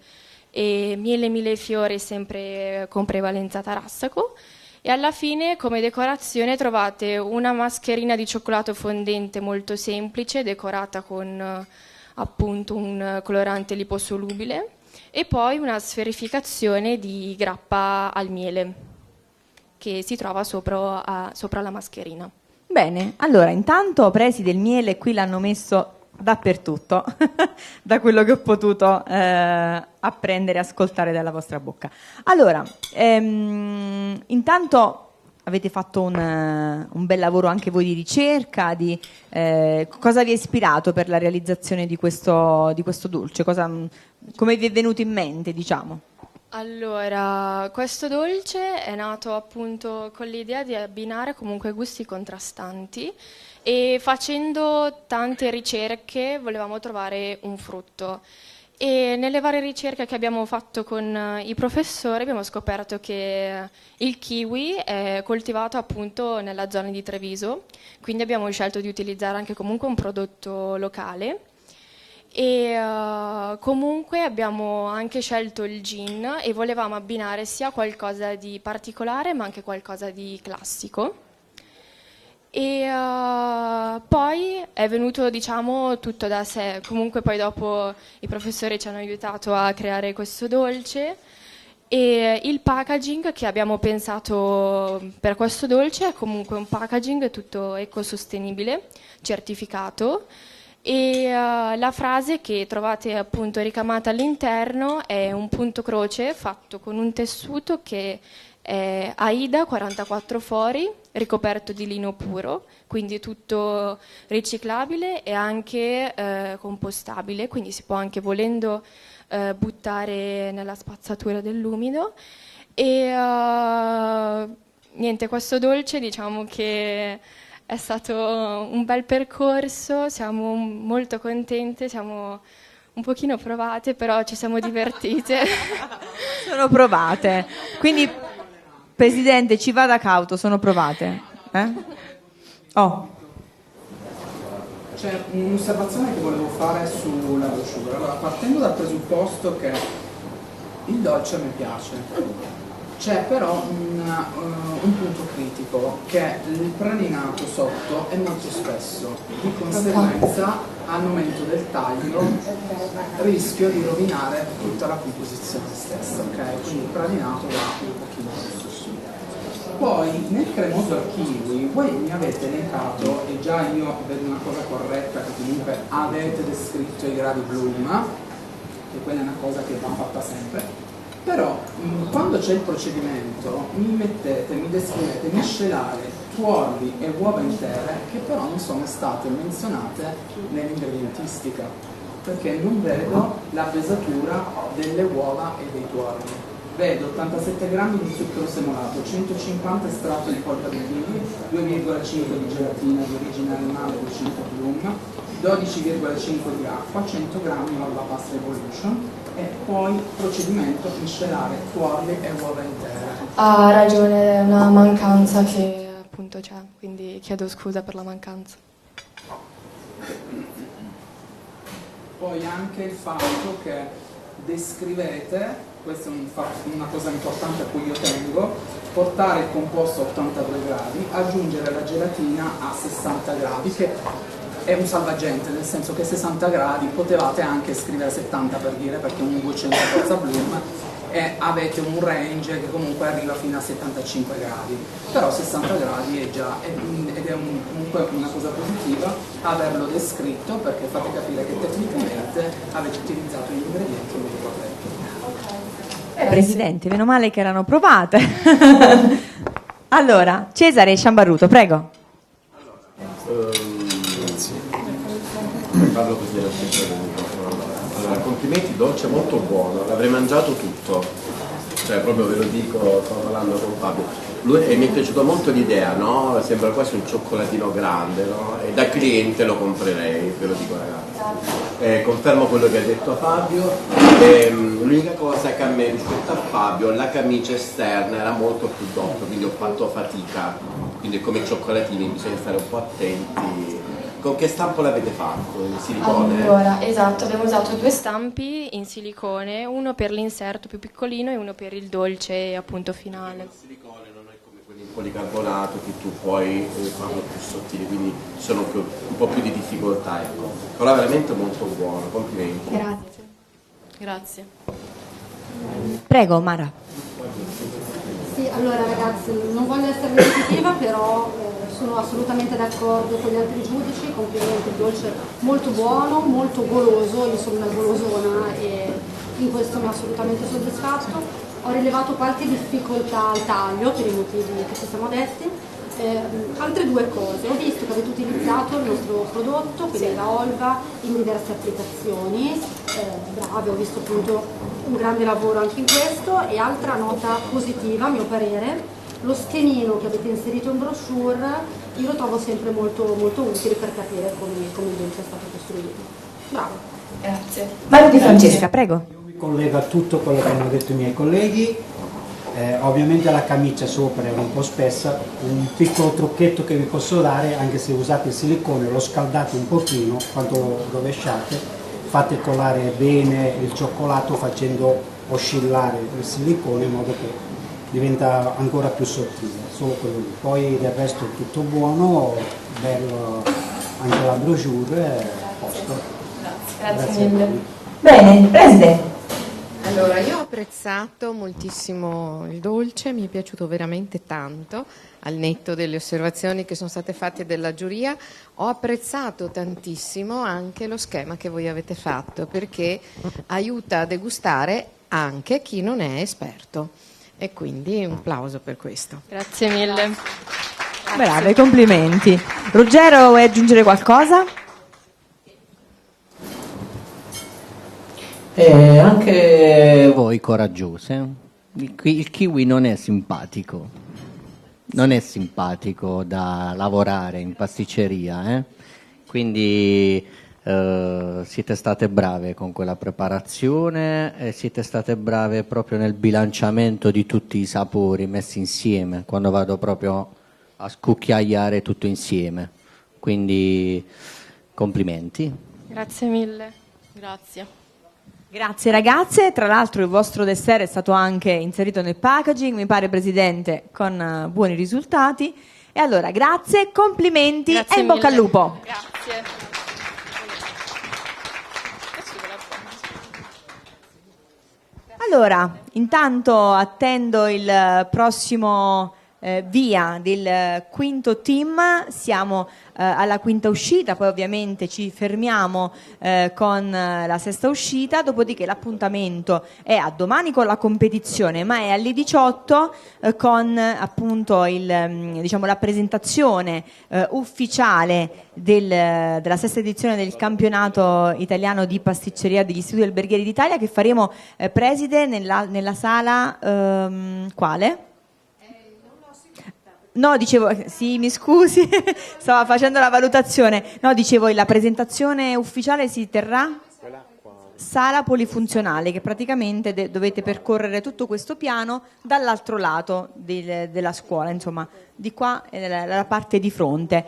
e miele millefiori sempre con prevalenza tarassaco e alla fine come decorazione trovate una mascherina di cioccolato fondente molto semplice decorata con appunto un colorante liposolubile e poi una sferificazione di grappa al miele che si trova sopra la mascherina. Bene, allora intanto presi del miele, qui l'hanno messo dappertutto, da quello che ho potuto apprendere e ascoltare dalla vostra bocca. Allora, intanto avete fatto un bel lavoro anche voi di ricerca, cosa vi ha ispirato per la realizzazione di questo dolce? Come vi è venuto in mente, diciamo? Allora, questo dolce è nato appunto con l'idea di abbinare comunque gusti contrastanti e facendo tante ricerche volevamo trovare un frutto. E nelle varie ricerche che abbiamo fatto con i professori abbiamo scoperto che il kiwi è coltivato appunto nella zona di Treviso, quindi abbiamo scelto di utilizzare anche comunque un prodotto locale. E comunque abbiamo anche scelto il gin e volevamo abbinare sia qualcosa di particolare ma anche qualcosa di classico. E poi è venuto, diciamo, tutto da sé. Comunque poi dopo i professori ci hanno aiutato a creare questo dolce e il packaging che abbiamo pensato per questo dolce è comunque un packaging tutto ecosostenibile, certificato. E la frase che trovate appunto ricamata all'interno è un punto croce fatto con un tessuto che è AIDA 44 fori, ricoperto di lino puro, quindi tutto riciclabile e anche compostabile, quindi si può anche volendo buttare nella spazzatura dell'umido. E niente, questo dolce diciamo che è stato un bel percorso, siamo molto contente, siamo un pochino provate, però ci siamo divertite. Sono provate. Quindi, Presidente, ci vada cauto, sono provate. Oh. C'è un'osservazione che volevo fare sulla brochure. Allora, partendo dal presupposto che il dolce mi piace. C'è però un punto critico, che il pralinato sotto è molto spesso, di conseguenza al momento del taglio rischio di rovinare tutta la composizione stessa, ok? Quindi il pralinato va un pochino su. Poi nel cremoso al kiwi voi mi avete elencato, e già io vedo una cosa corretta, che comunque avete descritto i gradi Bloom, e quella è una cosa che va fatta sempre. Però quando c'è il procedimento mi descrivete miscelare tuorli e uova intere che però non sono state menzionate nell'ingredientistica, perché non vedo la pesatura delle uova e dei tuorli. Vedo 87 grammi di zucchero semolato, 150 estratto di polpa di kiwi, 2,5 di gelatina di origine animale del 5 Bloom, 12,5 di acqua, 100 grammi di Alba Pasta Evolution e poi procedimento miscelare tuorli e uova intere. Ha ragione, è una mancanza che appunto c'è, quindi chiedo scusa per la mancanza. Poi anche il fatto che descrivete, questa è una cosa importante a cui io tengo, portare il composto a 82 gradi, aggiungere la gelatina a 60 gradi, che è un salvagente, nel senso che 60 gradi potevate anche scrivere 70 per dire, perché un 200 forza Bloom e avete un range che comunque arriva fino a 75 gradi, però 60 gradi è già, ed è comunque una cosa positiva averlo descritto, perché fate capire che tecnicamente avete utilizzato gli ingredienti in modo corretto. Presidente, meno male che erano provate. Allora, Cesare Sciambarruto, prego. Parlo così alla stessa del microfono. Allora, complimenti, dolce molto buono, l'avrei mangiato tutto, cioè proprio ve lo dico, stavo parlando con Fabio. Mi è piaciuta molto l'idea, no? Sembra quasi un cioccolatino grande, no? E da cliente lo comprerei, ve lo dico ragazzi. Confermo quello che ha detto Fabio. L'unica cosa che a me rispetto a Fabio, la camicia esterna era molto più doppia, quindi ho fatto fatica, quindi come cioccolatini bisogna stare un po' attenti. Con che stampo l'avete fatto? In silicone? Allora, esatto, abbiamo usato 2 stampi in silicone, uno per l'inserto più piccolino e uno per il dolce appunto finale. Il silicone non è come quelli in policarbonato che tu puoi farlo più sottile, quindi ci sono un po' più di difficoltà, ecco. Però veramente molto buono, complimenti. Grazie. Grazie. Prego Mara. Sì, allora ragazzi, non voglio essere ripetitiva, però sono sono assolutamente d'accordo con gli altri giudici, complimenti, il dolce molto buono, molto goloso, io sono una golosona e in questo mi ha assolutamente soddisfatto. Ho rilevato qualche difficoltà al taglio per i motivi che ci siamo detti. Altre due cose, ho visto che avete utilizzato il nostro prodotto, quindi la Olva, in diverse applicazioni, bravi, ho visto appunto un grande lavoro anche in questo. E altra nota positiva, a mio parere, lo schemino che avete inserito in brochure, io lo trovo sempre molto, molto utile per capire come il dolce è stato costruito. Bravo. Grazie. Mario Di Francesca, prego. Io mi collego a tutto quello che hanno detto i miei colleghi. Ovviamente la camicia sopra è un po' spessa, un piccolo trucchetto che vi posso dare, anche se usate il silicone, lo scaldate un pochino, quando lo rovesciate, fate colare bene il cioccolato facendo oscillare il silicone in modo che diventa ancora più sottile, solo quello lì. Poi del resto è tutto buono, bello anche la brochure, è a posto. Grazie mille. Bene, Presidente. Allora, io ho apprezzato moltissimo il dolce, mi è piaciuto veramente tanto, al netto delle osservazioni che sono state fatte dalla giuria. Ho apprezzato tantissimo anche lo schema che voi avete fatto, perché aiuta a degustare anche chi non è esperto, e quindi un applauso per questo. Grazie mille. Brave, complimenti. Ruggero, vuoi aggiungere qualcosa? Anche voi coraggiose. Il kiwi non è simpatico da lavorare in pasticceria, quindi siete state brave con quella preparazione e siete state brave proprio nel bilanciamento di tutti i sapori messi insieme, quando vado proprio a scucchiaiare tutto insieme, quindi complimenti. Grazie mille. Grazie. Grazie ragazze, tra l'altro il vostro dessert è stato anche inserito nel packaging, mi pare Presidente, con buoni risultati. E allora grazie, complimenti e in bocca al lupo. Grazie. Allora, intanto attendo il prossimo via del quinto team, siamo alla quinta uscita, poi ovviamente ci fermiamo con la sesta uscita, dopodiché l'appuntamento è a domani con la competizione, ma è alle 18 con appunto la presentazione ufficiale della sesta edizione del campionato italiano di pasticceria degli Istituti Alberghieri d'Italia, che faremo preside nella sala quale? No, dicevo, sì, mi scusi, stavo facendo la valutazione. No, dicevo, la presentazione ufficiale si terrà? Sala polifunzionale, che praticamente dovete percorrere tutto questo piano dall'altro lato della scuola, insomma, di qua è la parte di fronte.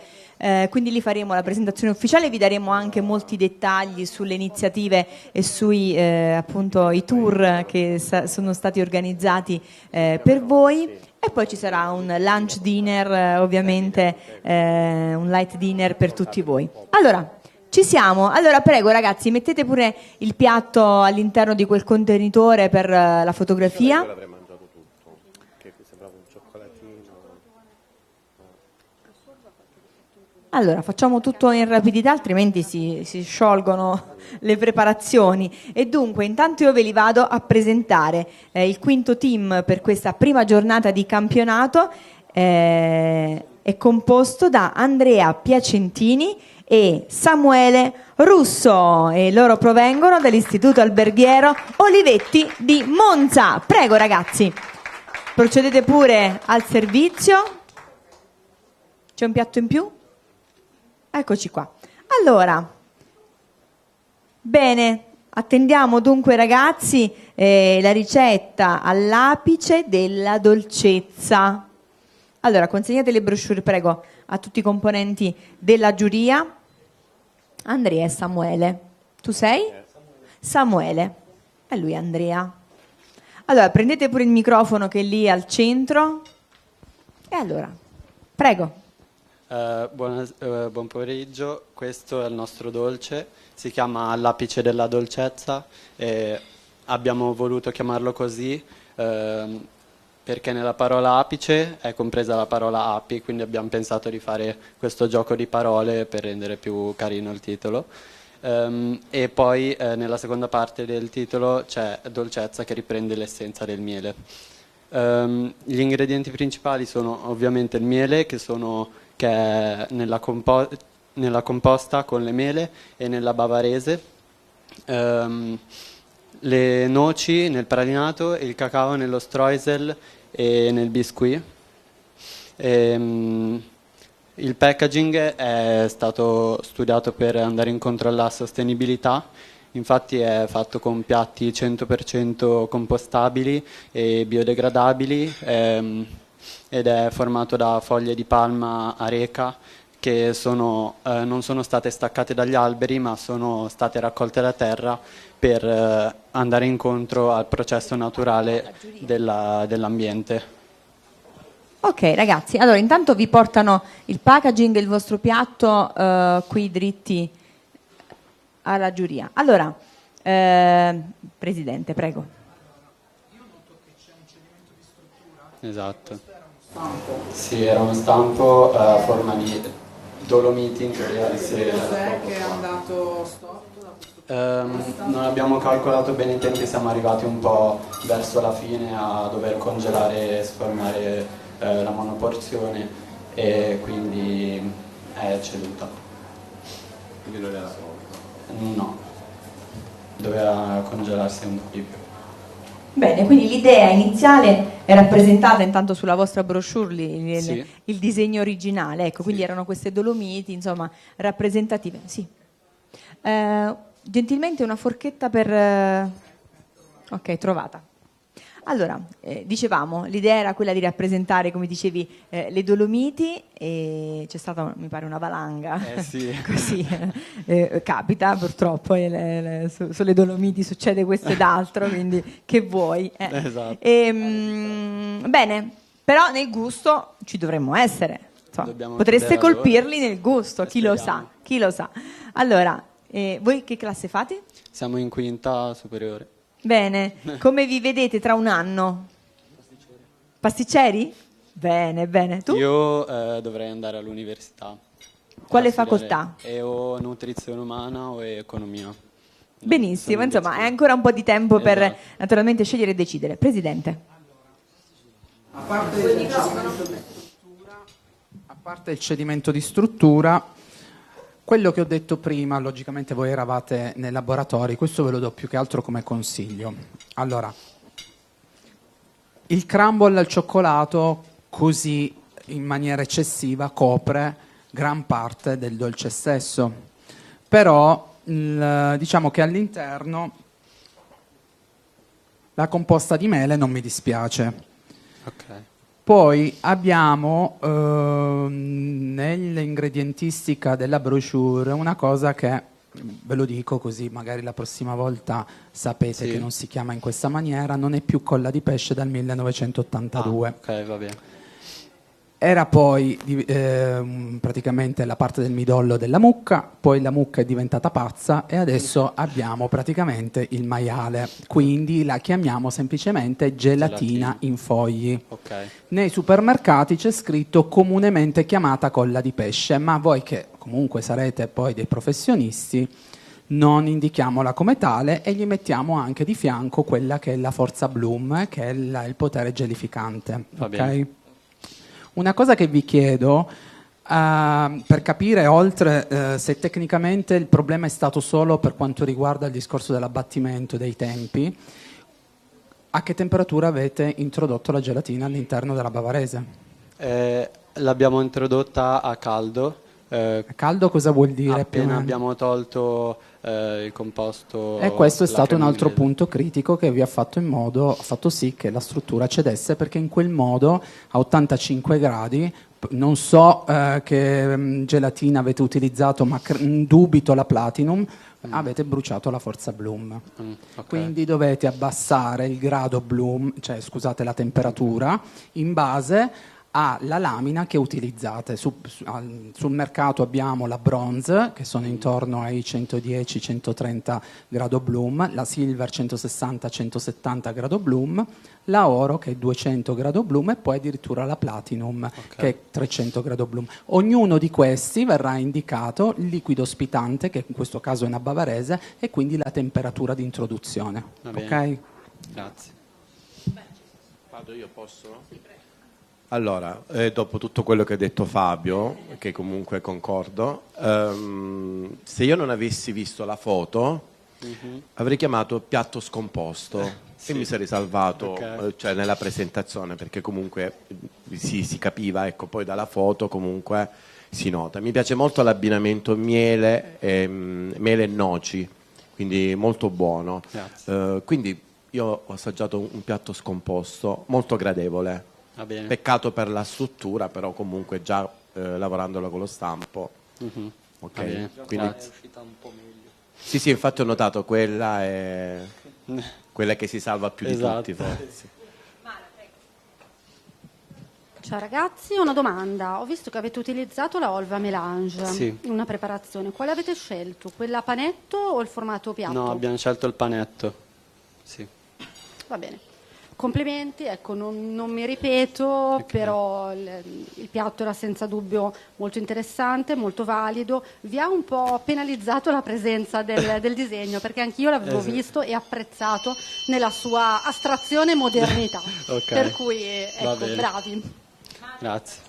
Quindi lì faremo la presentazione ufficiale, vi daremo anche molti dettagli sulle iniziative e sui appunto i tour che sono stati organizzati per voi. E poi ci sarà un lunch dinner, ovviamente un light dinner per tutti voi. Allora, ci siamo. Allora prego ragazzi, mettete pure il piatto all'interno di quel contenitore per la fotografia. Io l'avrei mangiato tutto, che sembrava un cioccolatino. Allora, facciamo tutto in rapidità, altrimenti si sciolgono le preparazioni. E dunque, intanto io ve li vado a presentare. Il quinto team per questa prima giornata di campionato è composto da Andrea Piacentini e Samuele Russo, e loro provengono dall'Istituto Alberghiero Olivetti di Monza. Prego ragazzi, procedete pure al servizio. C'è un piatto in più? Eccoci qua. Allora, bene, attendiamo dunque ragazzi la ricetta all'apice della dolcezza. Allora, consegnate le brochure, prego, a tutti i componenti della giuria. Andrea e Samuele. Tu sei? Samuele. E lui Andrea. Allora, prendete pure il microfono che è lì al centro. E allora, prego. Buon pomeriggio, questo è il nostro dolce, si chiama all'apice della dolcezza e abbiamo voluto chiamarlo così perché nella parola apice è compresa la parola api, quindi abbiamo pensato di fare questo gioco di parole per rendere più carino il titolo. E poi nella seconda parte del titolo c'è dolcezza, che riprende l'essenza del miele. Gli ingredienti principali sono ovviamente il miele, che è nella composta con le mele e nella bavarese, le noci nel pralinato e il cacao nello streusel e nel biscuit. Il packaging è stato studiato per andare incontro alla sostenibilità, infatti è fatto con piatti 100% compostabili e biodegradabili, ed è formato da foglie di palma areca che non sono state staccate dagli alberi, ma sono state raccolte da terra per andare incontro al processo naturale dell'ambiente. Ok ragazzi, allora intanto vi portano il packaging e il vostro piatto qui dritti alla giuria. Allora, Presidente, prego. Esatto. Sì, era uno stampo a forma di dolomiti in teoria. Cos'è che è andato storto? Non abbiamo calcolato bene i tempi, siamo arrivati un po' verso la fine a dover congelare e sformare la monoporzione, e quindi è ceduta. Quindi non era pronta? No, doveva congelarsi un po' di più. Bene, quindi l'idea iniziale è rappresentata intanto sulla vostra brochure, Sì. il disegno originale, ecco, quindi erano queste dolomiti, insomma, rappresentative. Sì. Gentilmente una forchetta per... Ok, trovata. Allora, dicevamo, l'idea era quella di rappresentare, come dicevi, le Dolomiti, e c'è stata, mi pare, una valanga. Sì. Così capita, purtroppo, sulle Dolomiti succede questo ed altro, quindi che vuoi. Esatto. Bene, però nel gusto ci dovremmo essere. Insomma, potreste chiedere a colpirli nel gusto, chi lo sa, chi lo sa. Allora, voi che classe fate? Siamo in quinta superiore. Bene, come vi vedete tra un anno? Pasticceri? Bene, bene. Tu? Io dovrei andare all'università. Quale facoltà? O nutrizione umana o economia. Benissimo, insomma, è ancora un po' di tempo per Esatto. naturalmente scegliere e decidere. Presidente. A parte il cedimento di struttura, quello che ho detto prima, logicamente voi eravate nei laboratori, questo ve lo do più che altro come consiglio. Allora, il crumble al cioccolato così in maniera eccessiva copre gran parte del dolce stesso, però diciamo che all'interno la composta di mele non mi dispiace. Ok. Poi abbiamo nell'ingredientistica della brochure una cosa che, ve lo dico così magari la prossima volta sapete che non si chiama in questa maniera, non è più colla di pesce dal 1982. Ok, va bene. Era poi praticamente la parte del midollo della mucca, poi la mucca è diventata pazza e adesso abbiamo praticamente il maiale, quindi la chiamiamo semplicemente gelatina in fogli. Okay. Nei supermercati c'è scritto comunemente chiamata colla di pesce, ma voi che comunque sarete poi dei professionisti non indichiamola come tale e gli mettiamo anche di fianco quella che è la forza Bloom, che è il potere gelificante. Va ok? bene. Una cosa che vi chiedo, per capire oltre se tecnicamente il problema è stato solo per quanto riguarda il discorso dell'abbattimento dei tempi, a che temperatura avete introdotto la gelatina all'interno della bavarese? L'abbiamo introdotta a caldo. Caldo cosa vuol dire? Appena abbiamo tolto il composto. E questo è stato un crema altro inglese. punto critico che vi ha fatto sì che la struttura cedesse, perché in quel modo a 85 gradi, non so che gelatina avete utilizzato, ma dubito la Platinum, avete bruciato la forza Bloom. Ok. Quindi dovete abbassare il grado Bloom, cioè scusate la temperatura, in base alla lamina che utilizzate. Sul mercato abbiamo la bronze, che sono intorno ai 110-130 grado Bloom, la silver 160-170 grado Bloom, la oro che è 200 grado Bloom e poi addirittura la platinum che è 300 grado Bloom. Ognuno di questi verrà indicato il liquido ospitante, che in questo caso è una bavarese, e quindi la temperatura di introduzione. Ok? Grazie. Vado io, posso? Allora, dopo tutto quello che ha detto Fabio, che comunque concordo, se io non avessi visto la foto, avrei chiamato piatto scomposto e mi sarei salvato cioè, nella presentazione, perché comunque si capiva, ecco, poi dalla foto comunque si nota. Mi piace molto l'abbinamento miele e noci, quindi molto buono. Quindi io ho assaggiato un piatto scomposto molto gradevole. Va bene. Peccato per la struttura, però comunque già lavorandolo con lo stampo. Ok. Va bene. Quindi, Grazie. È uscita un po' meglio. sì, infatti ho notato quella è quella che si salva più di tutti, forse. Ciao ragazzi, una domanda. Ho visto che avete utilizzato la Olva Melange Sì. in una preparazione. Quale avete scelto? Quella a panetto o il formato piatto? No, abbiamo scelto il panetto. Sì. Va bene. Complimenti, ecco, non mi ripeto, però il piatto era senza dubbio molto interessante, molto valido. Vi ha un po' penalizzato la presenza del disegno, perché anch'io l'avevo visto e apprezzato nella sua astrazione e modernità. Per cui, ecco, bravi. Grazie.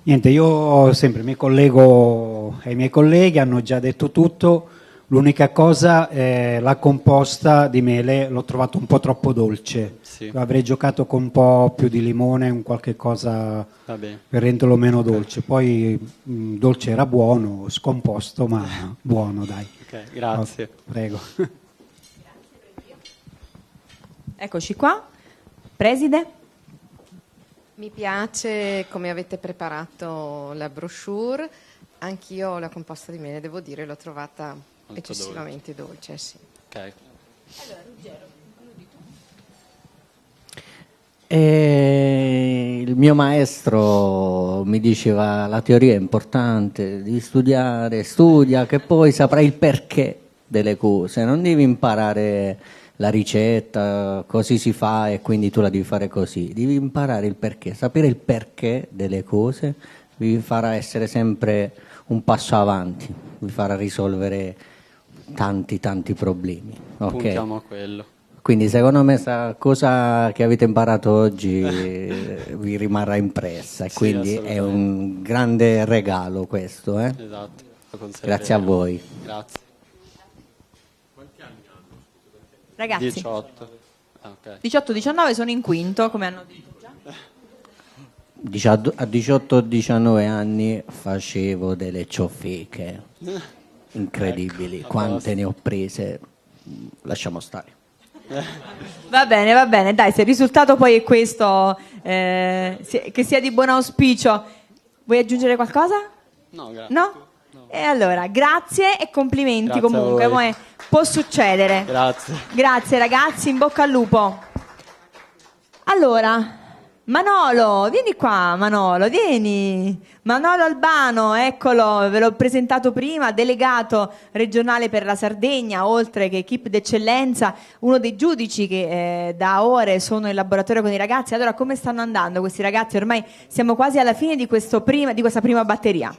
Niente, io sempre mi collego ai miei colleghi, hanno già detto tutto. L'unica cosa, la composta di mele l'ho trovato un po' troppo dolce. Sì. Avrei giocato con un po' più di limone, un qualche cosa Va bene. per renderlo meno dolce. Poi dolce era buono, scomposto, ma buono, dai. Ok, grazie. Prego. Eccoci qua. Preside? Mi piace come avete preparato la brochure. Anch'io la composta di mele, devo dire, l'ho trovata Molto eccessivamente dolce, sì. Ok. E il mio maestro mi diceva la teoria è importante, devi studiare, studia che poi saprai il perché delle cose, non devi imparare la ricetta, così si fa e quindi tu la devi fare così, devi imparare il perché, sapere il perché delle cose vi farà essere sempre un passo avanti, vi farà risolvere tanti problemi. Okay? Puntiamo a quello. Quindi secondo me questa cosa che avete imparato oggi vi rimarrà impressa e Sì, quindi è un grande regalo questo. Esatto. Lo conserveremo. Grazie a voi. Grazie. Ragazzi, 18. Ah, ok. 18-19 sono in quinto, come hanno detto già. A 18-19 anni facevo delle ciofeche incredibili, Ecco, quante ne ho prese, lasciamo stare. Va bene, dai, se il risultato poi è questo, che sia di buon auspicio, vuoi aggiungere qualcosa? No, grazie. No? E allora, grazie e complimenti Grazie a comunque, voi. può succedere. Grazie. Grazie ragazzi, in bocca al lupo. Allora, Manolo, vieni qua, Manolo, vieni. Manolo Albano, eccolo, ve l'ho presentato prima, delegato regionale per la Sardegna, oltre che equipe d'eccellenza, uno dei giudici che da ore sono in laboratorio con i ragazzi. Allora, come stanno andando questi ragazzi? Ormai siamo quasi alla fine di questa prima batteria.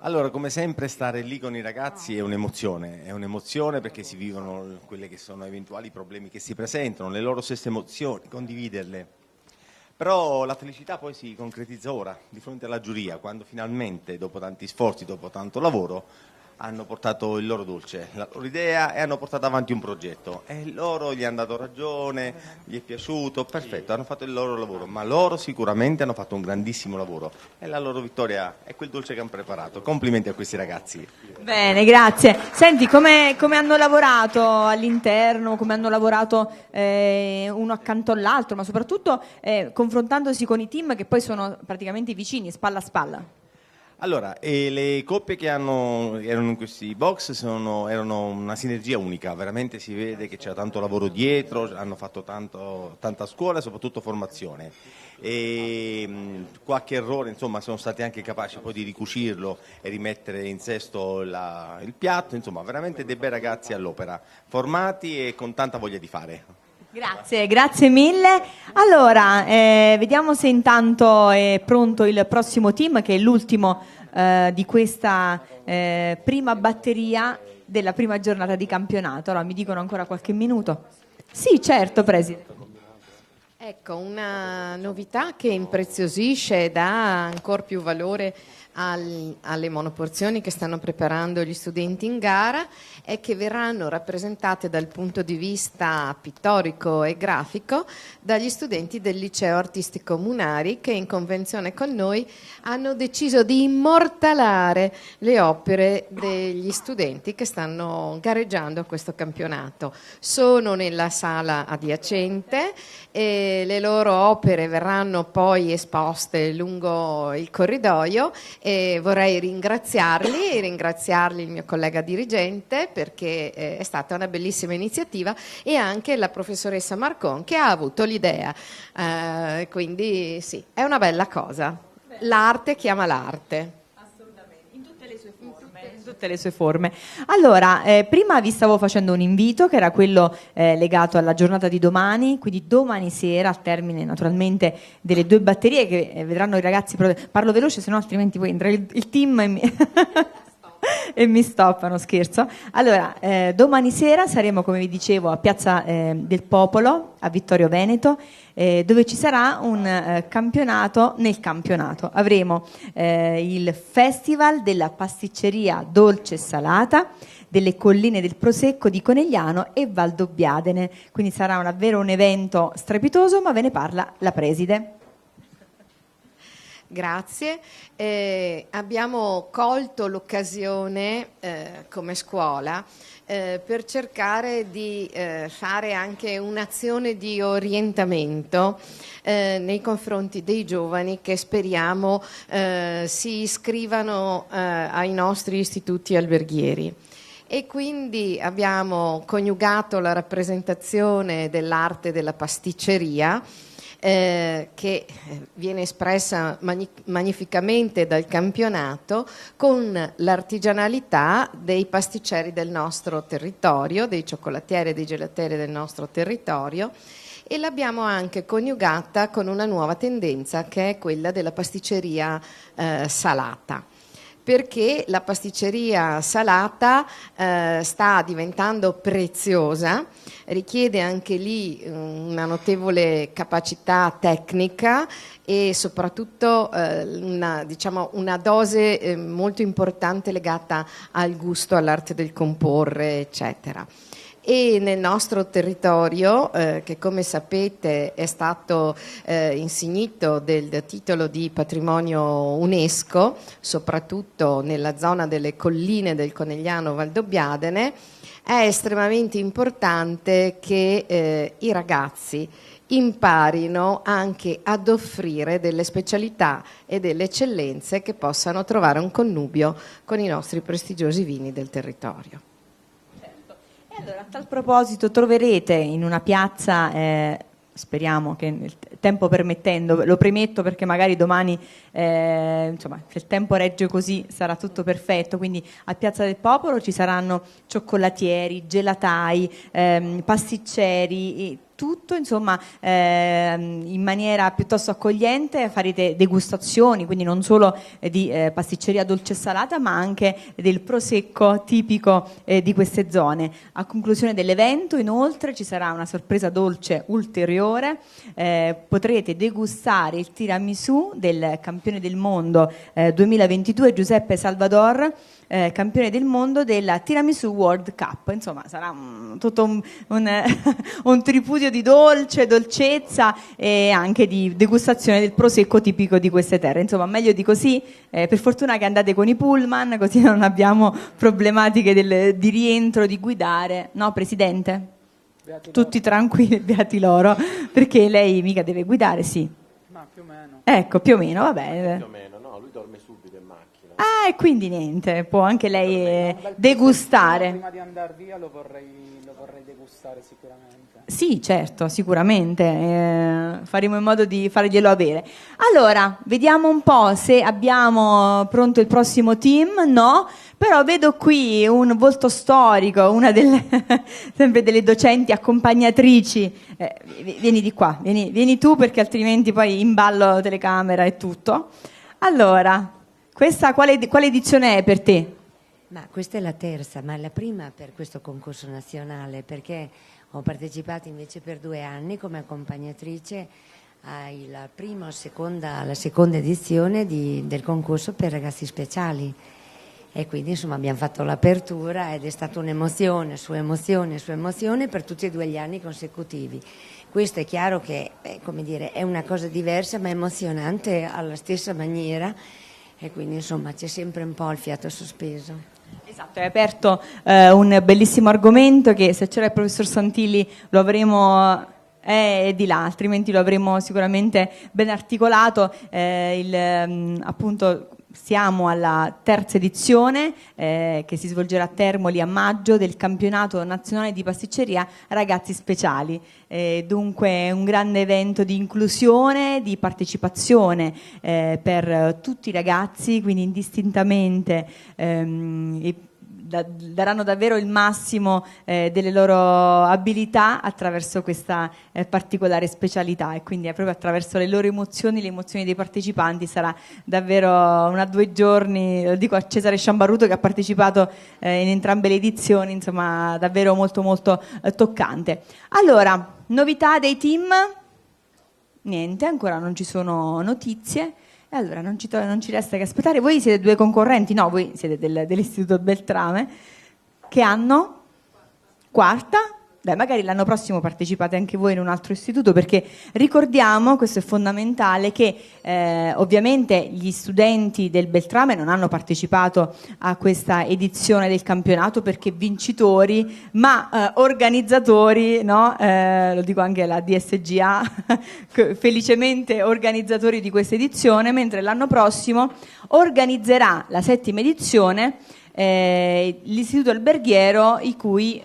Allora, come sempre, stare lì con i ragazzi è un'emozione perché si vivono quelli che sono eventuali problemi che si presentano, le loro stesse emozioni, condividerle. Però la felicità poi si concretizza ora, di fronte alla giuria, quando finalmente, dopo tanti sforzi, dopo tanto lavoro, hanno portato il loro dolce, la loro idea e hanno portato avanti un progetto. E loro gli hanno dato ragione, gli è piaciuto, perfetto, hanno fatto il loro lavoro, ma loro sicuramente hanno fatto un grandissimo lavoro e la loro vittoria è quel dolce che hanno preparato. Complimenti a questi ragazzi. Bene, grazie. Senti, come hanno lavorato all'interno, come hanno lavorato uno accanto all'altro, ma soprattutto confrontandosi con i team che poi sono praticamente vicini, spalla a spalla? Allora, le coppie che erano in questi box erano una sinergia unica, veramente si vede che c'era tanto lavoro dietro, hanno fatto tanta scuola e soprattutto formazione. E qualche errore, insomma, sono stati anche capaci poi di ricucirlo e rimettere in sesto il piatto, insomma, veramente dei bei ragazzi all'opera, formati e con tanta voglia di fare. Grazie mille. Allora, vediamo se intanto è pronto il prossimo team, che è l'ultimo di questa prima batteria della prima giornata di campionato. Allora, mi dicono ancora qualche minuto? Sì, certo, Presidente. Ecco, una novità che impreziosisce e dà ancora più valore alle monoporzioni che stanno preparando gli studenti in gara è che verranno rappresentate dal punto di vista pittorico e grafico dagli studenti del Liceo Artistico Munari, che in convenzione con noi hanno deciso di immortalare le opere degli studenti che stanno gareggiando a questo campionato. Sono nella sala adiacente e le loro opere verranno poi esposte lungo il corridoio. E vorrei ringraziarli il mio collega dirigente, perché è stata una bellissima iniziativa, e anche la professoressa Marcon, che ha avuto l'idea, quindi sì, è una bella cosa. L'arte chiama l'arte. Tutte le sue forme. Allora, prima vi stavo facendo un invito che era quello legato alla giornata di domani, quindi domani sera, al termine naturalmente delle 2 batterie che vedranno i ragazzi. Parlo veloce, sennò altrimenti poi entra il team e mi stoppano, scherzo. Allora, domani sera saremo, come vi dicevo, a Piazza del Popolo, a Vittorio Veneto, dove ci sarà un campionato nel campionato. Avremo il Festival della pasticceria dolce e salata delle colline del Prosecco di Conegliano e Valdobbiadene. Quindi sarà davvero un evento strepitoso, ma ve ne parla la preside. Grazie. Abbiamo colto l'occasione come scuola per cercare di fare anche un'azione di orientamento nei confronti dei giovani che speriamo si iscrivano ai nostri istituti alberghieri. E quindi abbiamo coniugato la rappresentazione dell'arte della pasticceria, che viene espressa magnificamente dal campionato, con l'artigianalità dei pasticceri del nostro territorio, dei cioccolatieri e dei gelatieri del nostro territorio, e l'abbiamo anche coniugata con una nuova tendenza che è quella della pasticceria salata. Perché la pasticceria salata sta diventando preziosa, richiede anche lì una notevole capacità tecnica e soprattutto una dose molto importante legata al gusto, all'arte del comporre, eccetera. E nel nostro territorio, che come sapete è stato insignito del titolo di patrimonio UNESCO, soprattutto nella zona delle colline del Conegliano Valdobbiadene, è estremamente importante che i ragazzi imparino anche ad offrire delle specialità e delle eccellenze che possano trovare un connubio con i nostri prestigiosi vini del territorio. Allora, a tal proposito troverete in una piazza, speriamo che il tempo permettendo, lo premetto perché magari domani, insomma, se il tempo regge così sarà tutto perfetto, quindi a Piazza del Popolo ci saranno cioccolatieri, gelatai, pasticceri, tutto insomma in maniera piuttosto accogliente. Farete degustazioni, quindi non solo di pasticceria dolce e salata, ma anche del prosecco tipico di queste zone. A conclusione dell'evento inoltre ci sarà una sorpresa dolce ulteriore, potrete degustare il tiramisù del campione del mondo 2022 Giuseppe Salvador, campione del mondo della Tiramisù World Cup. Insomma, sarà tutto un tripudio di dolcezza e anche di degustazione del prosecco tipico di queste terre. Insomma, meglio di così. Per fortuna che andate con i pullman, così non abbiamo problematiche di rientro, di guidare. No, Presidente? Beati tutti loro. Tranquilli, beati loro, perché lei mica deve guidare, sì. Ma più o meno. Ecco, più o meno, va bene. Più o meno, no, lui dorme subito in macchina. E quindi niente, può anche lei degustare. Prima di andare via lo vorrei degustare sicuramente. Sì, certo, sicuramente, faremo in modo di farglielo avere. Allora, vediamo un po' se abbiamo pronto il prossimo team, no? Però vedo qui un volto storico, una delle, sempre delle docenti accompagnatrici. Vieni di qua, vieni tu perché altrimenti poi imballo telecamera e tutto. Allora, questa quale edizione è per te? Ma questa è la terza, ma è la prima per questo concorso nazionale, perché ho partecipato invece per 2 anni come accompagnatrice alla seconda edizione del concorso per ragazzi speciali, e quindi insomma abbiamo fatto l'apertura ed è stata un'emozione su emozione su emozione per tutti e 2 gli anni consecutivi. Questo è chiaro che come dire, è una cosa diversa ma emozionante alla stessa maniera, e quindi insomma c'è sempre un po' il fiato sospeso. Esatto, hai aperto un bellissimo argomento che se c'era il professor Santilli lo avremo di là, altrimenti lo avremo sicuramente ben articolato. Appunto siamo alla terza edizione che si svolgerà a Termoli a maggio del campionato nazionale di pasticceria ragazzi speciali. Dunque un grande evento di inclusione, di partecipazione per tutti i ragazzi, quindi indistintamente daranno davvero il massimo delle loro abilità attraverso questa particolare specialità, e quindi proprio attraverso le loro emozioni, le emozioni dei partecipanti. Sarà davvero 1 o 2 giorni, lo dico a Cesare Sciambarruto che ha partecipato in entrambe le edizioni, insomma davvero molto molto toccante. Allora, novità dei team? Niente, ancora non ci sono notizie. E allora non ci resta che aspettare. Voi siete 2 concorrenti, no, voi siete dell'Istituto Beltrame, che hanno quarta. Dai, magari l'anno prossimo partecipate anche voi in un altro istituto, perché ricordiamo, questo è fondamentale, che ovviamente gli studenti del Beltrame non hanno partecipato a questa edizione del campionato perché vincitori, ma organizzatori, no? Lo dico anche alla DSGA, felicemente organizzatori di questa edizione, mentre l'anno prossimo organizzerà la 7ª edizione l'Istituto Alberghiero, i cui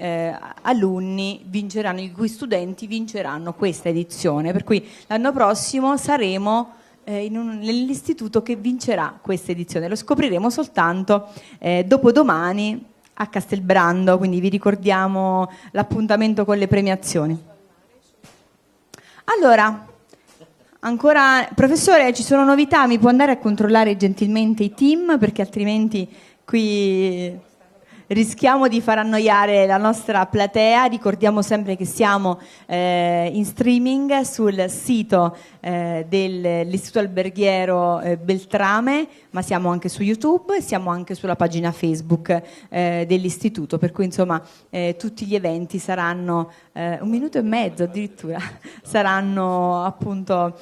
alunni vinceranno, i cui studenti vinceranno questa edizione, per cui l'anno prossimo saremo nell'istituto che vincerà questa edizione. Lo scopriremo soltanto dopodomani a Castelbrando, quindi vi ricordiamo l'appuntamento con le premiazioni. Allora, ancora, professore, ci sono novità? Mi può andare a controllare gentilmente i team, perché altrimenti qui rischiamo di far annoiare la nostra platea. Ricordiamo sempre che siamo in streaming sul sito dell'Istituto Alberghiero Beltrame, ma siamo anche su YouTube e siamo anche sulla pagina Facebook dell'Istituto, per cui insomma tutti gli eventi saranno 1 minuto e mezzo addirittura, saranno appunto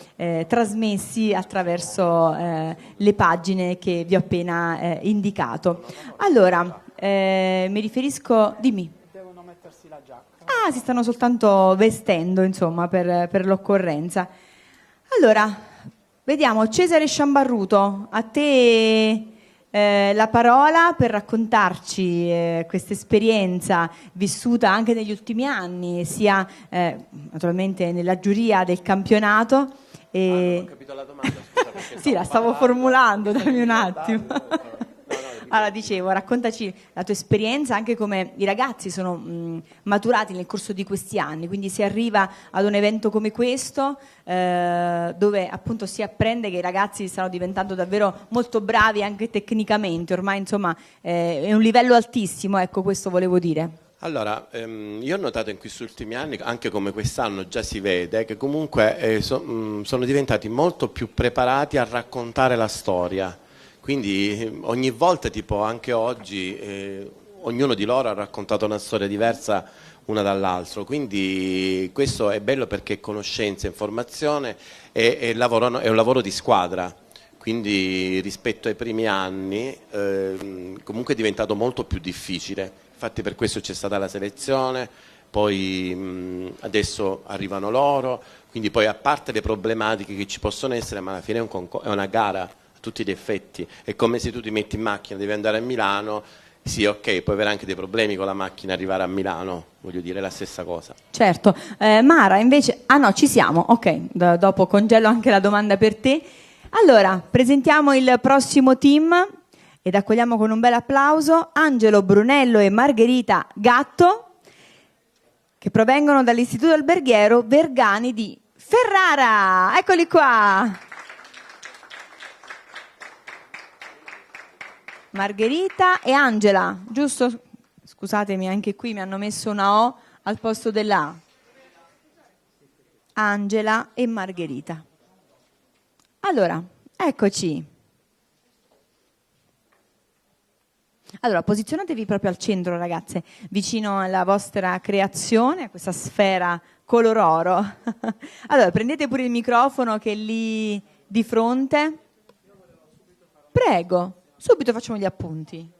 trasmessi attraverso le pagine che vi ho appena indicato. Allora, mi riferisco, dimmi. Devono mettersi la giacca. Ah, si stanno soltanto vestendo, insomma, per l'occorrenza. Allora, vediamo, Cesare Sciambarruto, a te la parola per raccontarci questa esperienza vissuta anche negli ultimi anni, sia naturalmente nella giuria del campionato. Non ho capito la domanda, scusa. Sì, la stavo formulando, dammi un attimo. Allora, dicevo, raccontaci la tua esperienza, anche come i ragazzi sono maturati nel corso di questi anni, quindi si arriva ad un evento come questo dove appunto si apprende che i ragazzi stanno diventando davvero molto bravi anche tecnicamente, ormai insomma è un livello altissimo, ecco, questo volevo dire. Allora, io ho notato in questi ultimi anni, anche come quest'anno già si vede, che comunque sono diventati molto più preparati a raccontare la storia. Quindi ogni volta, tipo anche oggi, ognuno di loro ha raccontato una storia diversa una dall'altro, quindi questo è bello perché è conoscenza, informazione e è un lavoro di squadra, quindi rispetto ai primi anni comunque è diventato molto più difficile, infatti per questo c'è stata la selezione, poi adesso arrivano loro, quindi poi a parte le problematiche che ci possono essere, ma alla fine è una gara tutti gli effetti. È come se tu ti metti in macchina, devi andare a Milano, sì, ok, puoi avere anche dei problemi con la macchina arrivare a Milano, voglio dire, è la stessa cosa. Certo. Mara, invece... Ah no, ci siamo, ok, dopo congelo anche la domanda per te. Allora, presentiamo il prossimo team ed accogliamo con un bel applauso Angelo Brunello e Margherita Gatto, che provengono dall'Istituto Alberghiero Vergani di Ferrara. Eccoli qua. Margherita e Angela, giusto? Scusatemi, anche qui mi hanno messo una O al posto della A. Angela e Margherita. Allora, eccoci. Allora, posizionatevi proprio al centro, ragazze, vicino alla vostra creazione, a questa sfera color oro. Allora, prendete pure il microfono che è lì di fronte. Prego. Subito facciamo gli appunti.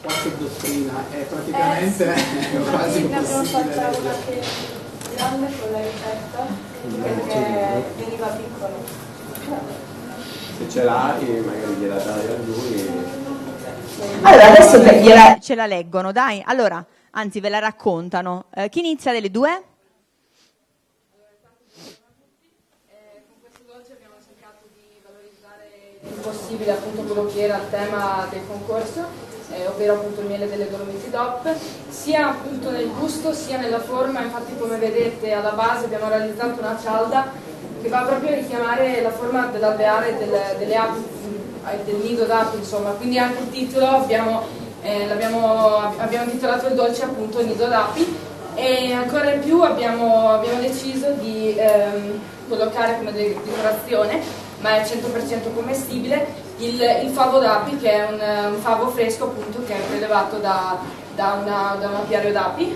Qualche dottrina è praticamente quasi Ne abbiamo impossibile. fatta una che grande con la ricetta perché veniva piccolo. Se ce l'hai, magari gliela dai a lui. Allora, adesso ce la leggono, dai. Allora, anzi, ve la raccontano. Chi inizia delle due? Il possibile appunto quello che era il tema del concorso, ovvero appunto il miele delle Dolomiti DOP, sia appunto nel gusto sia nella forma. Infatti, come vedete, alla base abbiamo realizzato una cialda che va proprio a richiamare la forma dell'alveare delle api, del nido d'api, insomma. Quindi anche il titolo abbiamo intitolato il dolce appunto Nido d'api, e ancora in più abbiamo deciso di collocare come decorazione, ma è 100% commestibile, il favo d'api, che è un favo fresco appunto che è prelevato da un apiario d'api.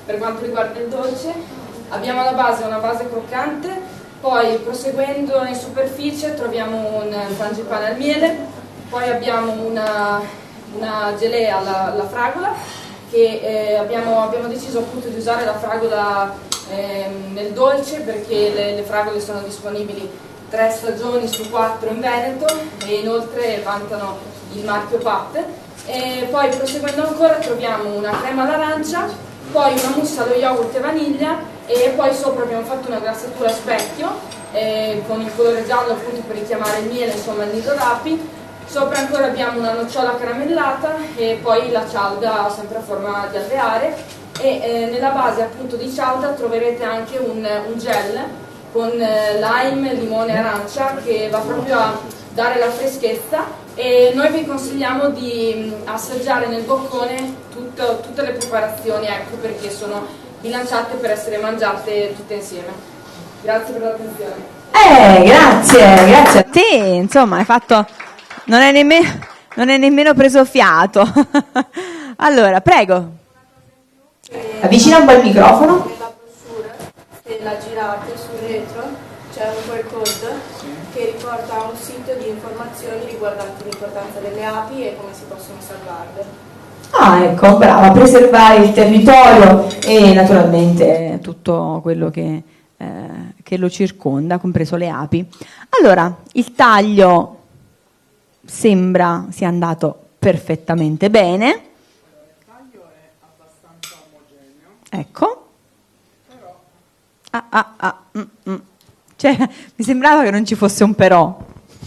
Per quanto riguarda il dolce abbiamo alla base una base croccante, poi proseguendo in superficie troviamo un frangipane al miele, poi abbiamo una gelea alla fragola, che abbiamo deciso appunto di usare la fragola nel dolce perché le fragole sono disponibili 3 stagioni su 4 in Veneto e inoltre vantano il marchio PAT. E poi proseguendo ancora troviamo una crema all'arancia, poi una mousse allo yogurt e vaniglia, e poi sopra abbiamo fatto una glassatura a specchio con il colore giallo appunto per richiamare il miele, insomma il nido d'api. Sopra ancora abbiamo una nocciola caramellata e poi la cialda sempre a forma di alveare, e nella base appunto di cialda troverete anche un gel con lime, limone e arancia che va proprio a dare la freschezza, e noi vi consigliamo di assaggiare nel boccone tutte le preparazioni, ecco, perché sono bilanciate per essere mangiate tutte insieme. Grazie per l'attenzione. Grazie a te, insomma, hai fatto... Non è nemmeno preso fiato. Allora, prego. Avvicina un po' il microfono. Nella brochure, se la girate sul retro, c'è un QR code che riporta a un sito di informazioni riguardanti l'importanza delle api e come si possono salvarle. Ah, ecco, brava, preservare il territorio e naturalmente tutto quello che lo circonda, compreso le api. Allora, il taglio sembra sia andato perfettamente bene. Il taglio è abbastanza omogeneo. Ecco. Cioè, mi sembrava che non ci fosse un però.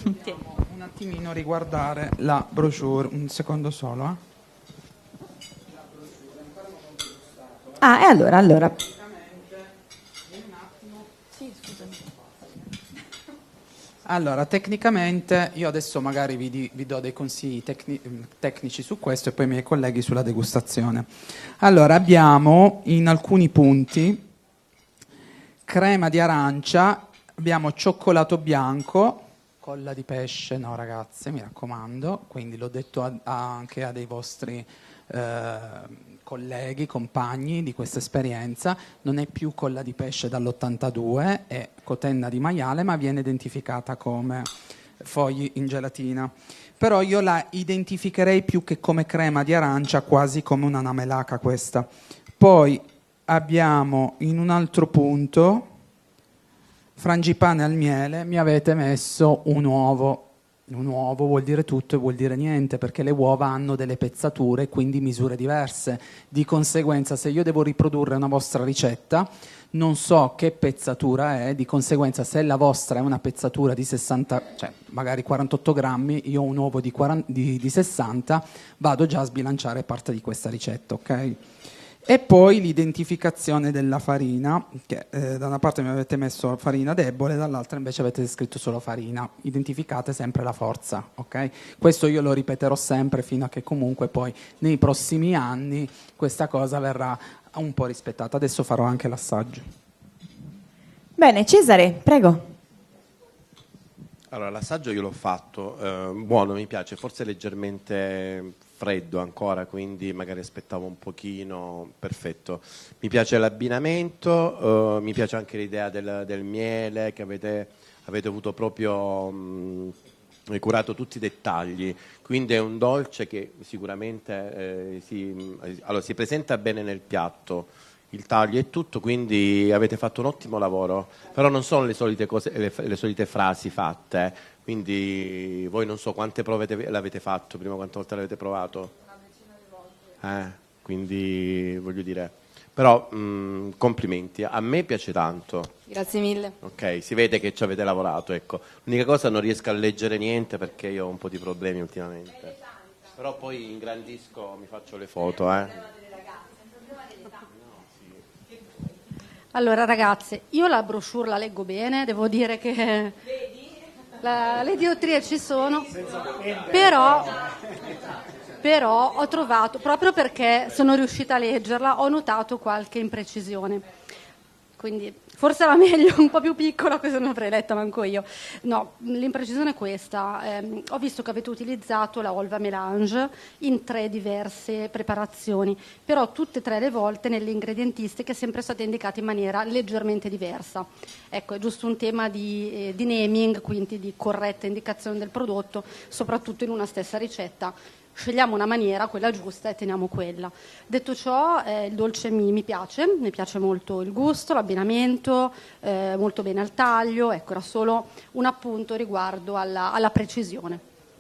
Andiamo un attimino a riguardare la brochure, un secondo solo. Ah, e allora. Allora, tecnicamente, io adesso magari vi do dei consigli tecnici su questo e poi i miei colleghi sulla degustazione. Allora, abbiamo in alcuni punti crema di arancia, abbiamo cioccolato bianco, colla di pesce, no ragazze, mi raccomando, quindi l'ho detto anche a dei vostri colleghi, compagni di questa esperienza, non è più colla di pesce dall'82, è cotenna di maiale, ma viene identificata come fogli in gelatina. Però io la identificherei più che come crema di arancia, quasi come una namelaca questa. Poi abbiamo in un altro punto frangipane al miele, mi avete messo un uovo. Un uovo vuol dire tutto e vuol dire niente, perché le uova hanno delle pezzature, quindi misure diverse. Di conseguenza, se io devo riprodurre una vostra ricetta, non so che pezzatura è, di conseguenza se la vostra è una pezzatura di 60, cioè magari 48 grammi, io ho un uovo di 60, vado già a sbilanciare parte di questa ricetta, ok? E poi l'identificazione della farina, che da una parte mi avete messo farina debole, dall'altra invece avete scritto solo farina. Identificate sempre la forza, ok? Questo io lo ripeterò sempre fino a che comunque poi nei prossimi anni questa cosa verrà un po' rispettata. Adesso farò anche l'assaggio. Bene, Cesare, prego. Allora, l'assaggio io l'ho fatto, buono, mi piace, forse leggermente freddo ancora, quindi magari aspettavo un pochino, perfetto. Mi piace l'abbinamento, mi piace anche l'idea del miele, che avete avuto proprio curato tutti i dettagli, quindi è un dolce che sicuramente si presenta bene nel piatto, il taglio e tutto, quindi avete fatto un ottimo lavoro, però non sono le solite cose, le solite frasi fatte, quindi voi non so quante prove l'avete fatto prima, quante volte l'avete provato? Una decina di volte. Quindi voglio dire, però complimenti, a me piace tanto. Grazie mille. Ok, si vede che ci avete lavorato, ecco. L'unica cosa non riesco a leggere niente perché io ho un po' di problemi ultimamente, però poi ingrandisco, mi faccio le foto, Allora ragazze, io la brochure la leggo bene, devo dire che le diottrie ci sono, però ho trovato, proprio perché sono riuscita a leggerla, ho notato qualche imprecisione. Quindi forse era meglio un po' più piccola, questa non l'avrei letta manco io. No, l'imprecisione è questa. Ho visto che avete utilizzato la Olva Melange in 3 diverse preparazioni, però tutte e 3 le volte nelle ingredientistiche è sempre stata indicata in maniera leggermente diversa. Ecco, è giusto un tema di naming, quindi di corretta indicazione del prodotto, soprattutto in una stessa ricetta. Scegliamo una maniera, quella giusta, e teniamo quella. Detto ciò, il dolce mi piace molto il gusto, l'abbinamento, molto bene al taglio. Ecco, era solo un appunto riguardo alla precisione.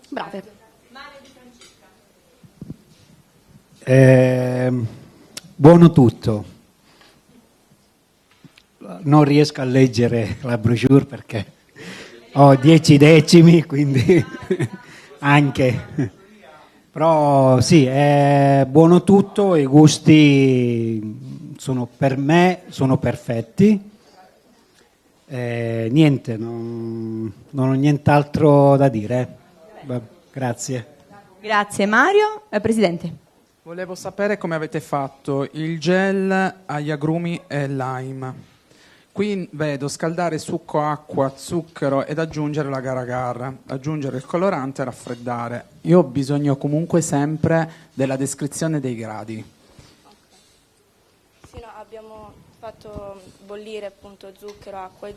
Brave. Buono tutto. Non riesco a leggere la brochure perché ho 10 decimi, quindi anche... Però sì, è buono tutto, i gusti per me sono perfetti. Niente, non ho nient'altro da dire. Grazie. Grazie Mario. Presidente. Volevo sapere come avete fatto il gel agli agrumi e lime. Qui vedo scaldare succo, acqua, zucchero ed aggiungere l'agar-agar, aggiungere il colorante e raffreddare. Io ho bisogno comunque sempre della descrizione dei gradi. Sì, no, abbiamo fatto bollire appunto zucchero, acqua e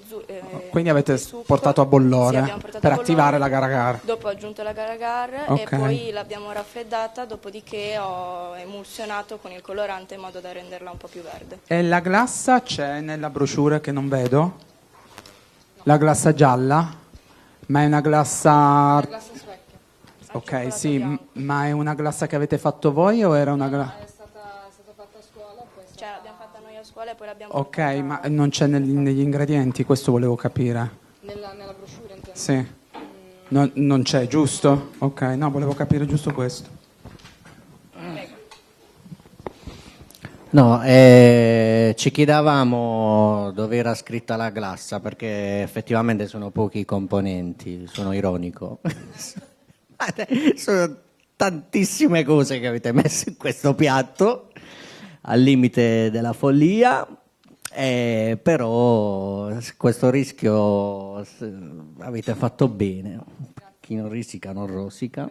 Quindi avete succo. portato a bollore, Sì, portato per a attivare bollore. l'agar-agar. Dopo ho aggiunto l'agar-agar Ok. e poi l'abbiamo raffreddata, dopodiché ho emulsionato con il colorante in modo da renderla un po' più verde. E la glassa c'è nella brochure che non vedo? La glassa gialla? Ma è una glassa... La glassa suecca. Ok, sì, ma è una glassa che avete fatto voi o era una glassa... È stata fatta a scuola, cioè l'abbiamo fatta noi a scuola e poi l'abbiamo Ok, ma non c'è negli ingredienti, questo volevo capire. nella brochure intendo. Sì. Non c'è, giusto? Ok, no, volevo capire giusto questo. No, ci chiedevamo dove era scritta la glassa, perché effettivamente sono pochi i componenti, sono ironico. Sono tantissime cose che avete messo in questo piatto, al limite della follia, però questo rischio avete fatto bene. Chi non risica non rosica.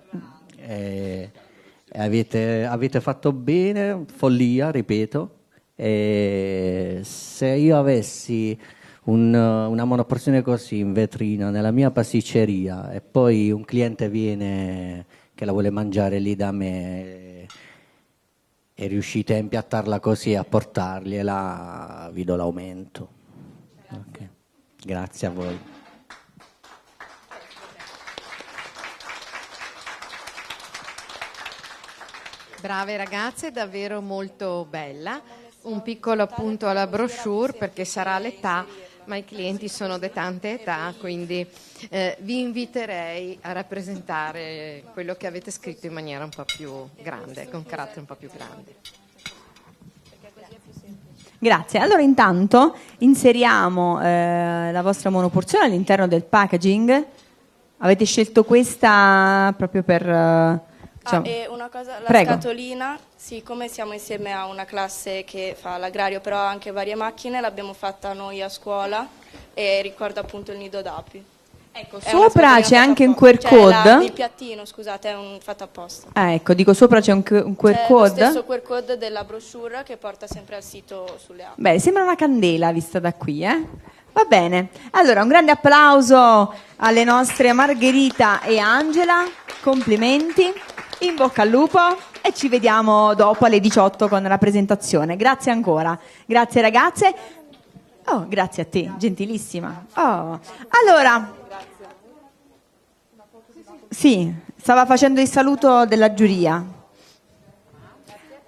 Avete fatto bene, follia, ripeto. Se io avessi una monoporzione così in vetrina nella mia pasticceria e poi un cliente viene che la vuole mangiare lì da me e riuscite a impiattarla così e a portargliela, vi do l'aumento. Okay. Grazie a voi. Brave ragazze, davvero molto bella. Un piccolo appunto alla brochure perché sarà l'età, ma i clienti sono di tante età, quindi vi inviterei a rappresentare quello che avete scritto in maniera un po' più grande, con carattere un po' più grande. Grazie. Allora intanto inseriamo la vostra monoporzione all'interno del packaging. Avete scelto questa proprio per... e una cosa, la Prego. scatolina, siccome siamo insieme a una classe che fa l'agrario, però ha anche varie macchine, l'abbiamo fatta noi a scuola e ricorda appunto il nido d'api. Ecco, Sopra c'è anche un QR code. Il piattino, scusate, è fatto apposta. Ecco, dico sopra c'è un QR C'è code. lo stesso QR code della brochure che porta sempre al sito sulle app. Beh, sembra una candela vista da qui, eh? Va bene. Allora, un grande applauso alle nostre Margherita e Angela. Complimenti. In bocca al lupo e ci vediamo dopo alle 18 con la presentazione. Grazie ancora. Grazie ragazze. Oh, grazie a te, gentilissima. Oh. Allora, sì, stava facendo il saluto della giuria.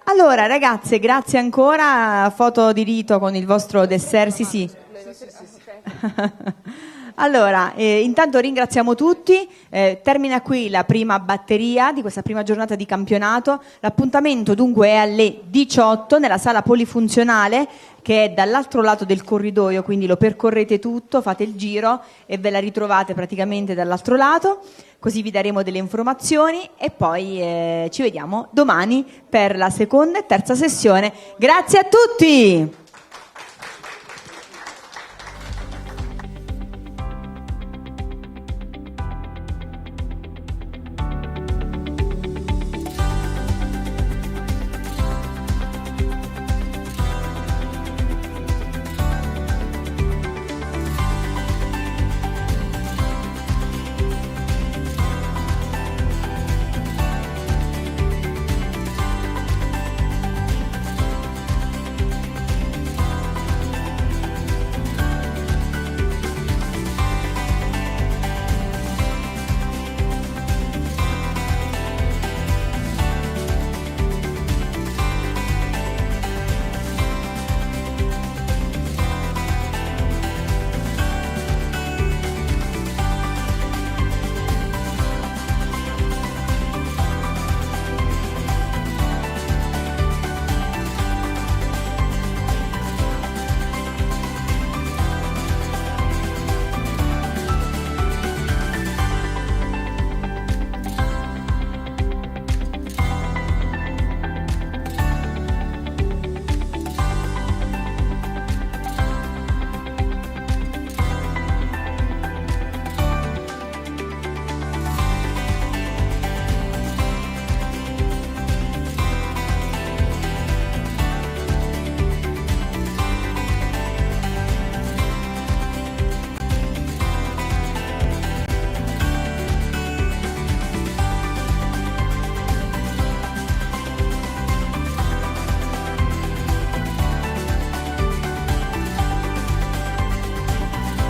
Allora, ragazze, grazie ancora. Foto di rito con il vostro dessert, sì. Allora, intanto ringraziamo tutti, termina qui la prima batteria di questa prima giornata di campionato. L'appuntamento dunque è alle 18 nella sala polifunzionale che è dall'altro lato del corridoio, quindi lo percorrete tutto, fate il giro e ve la ritrovate praticamente dall'altro lato, così vi daremo delle informazioni e poi ci vediamo domani per la seconda e terza sessione. Grazie a tutti!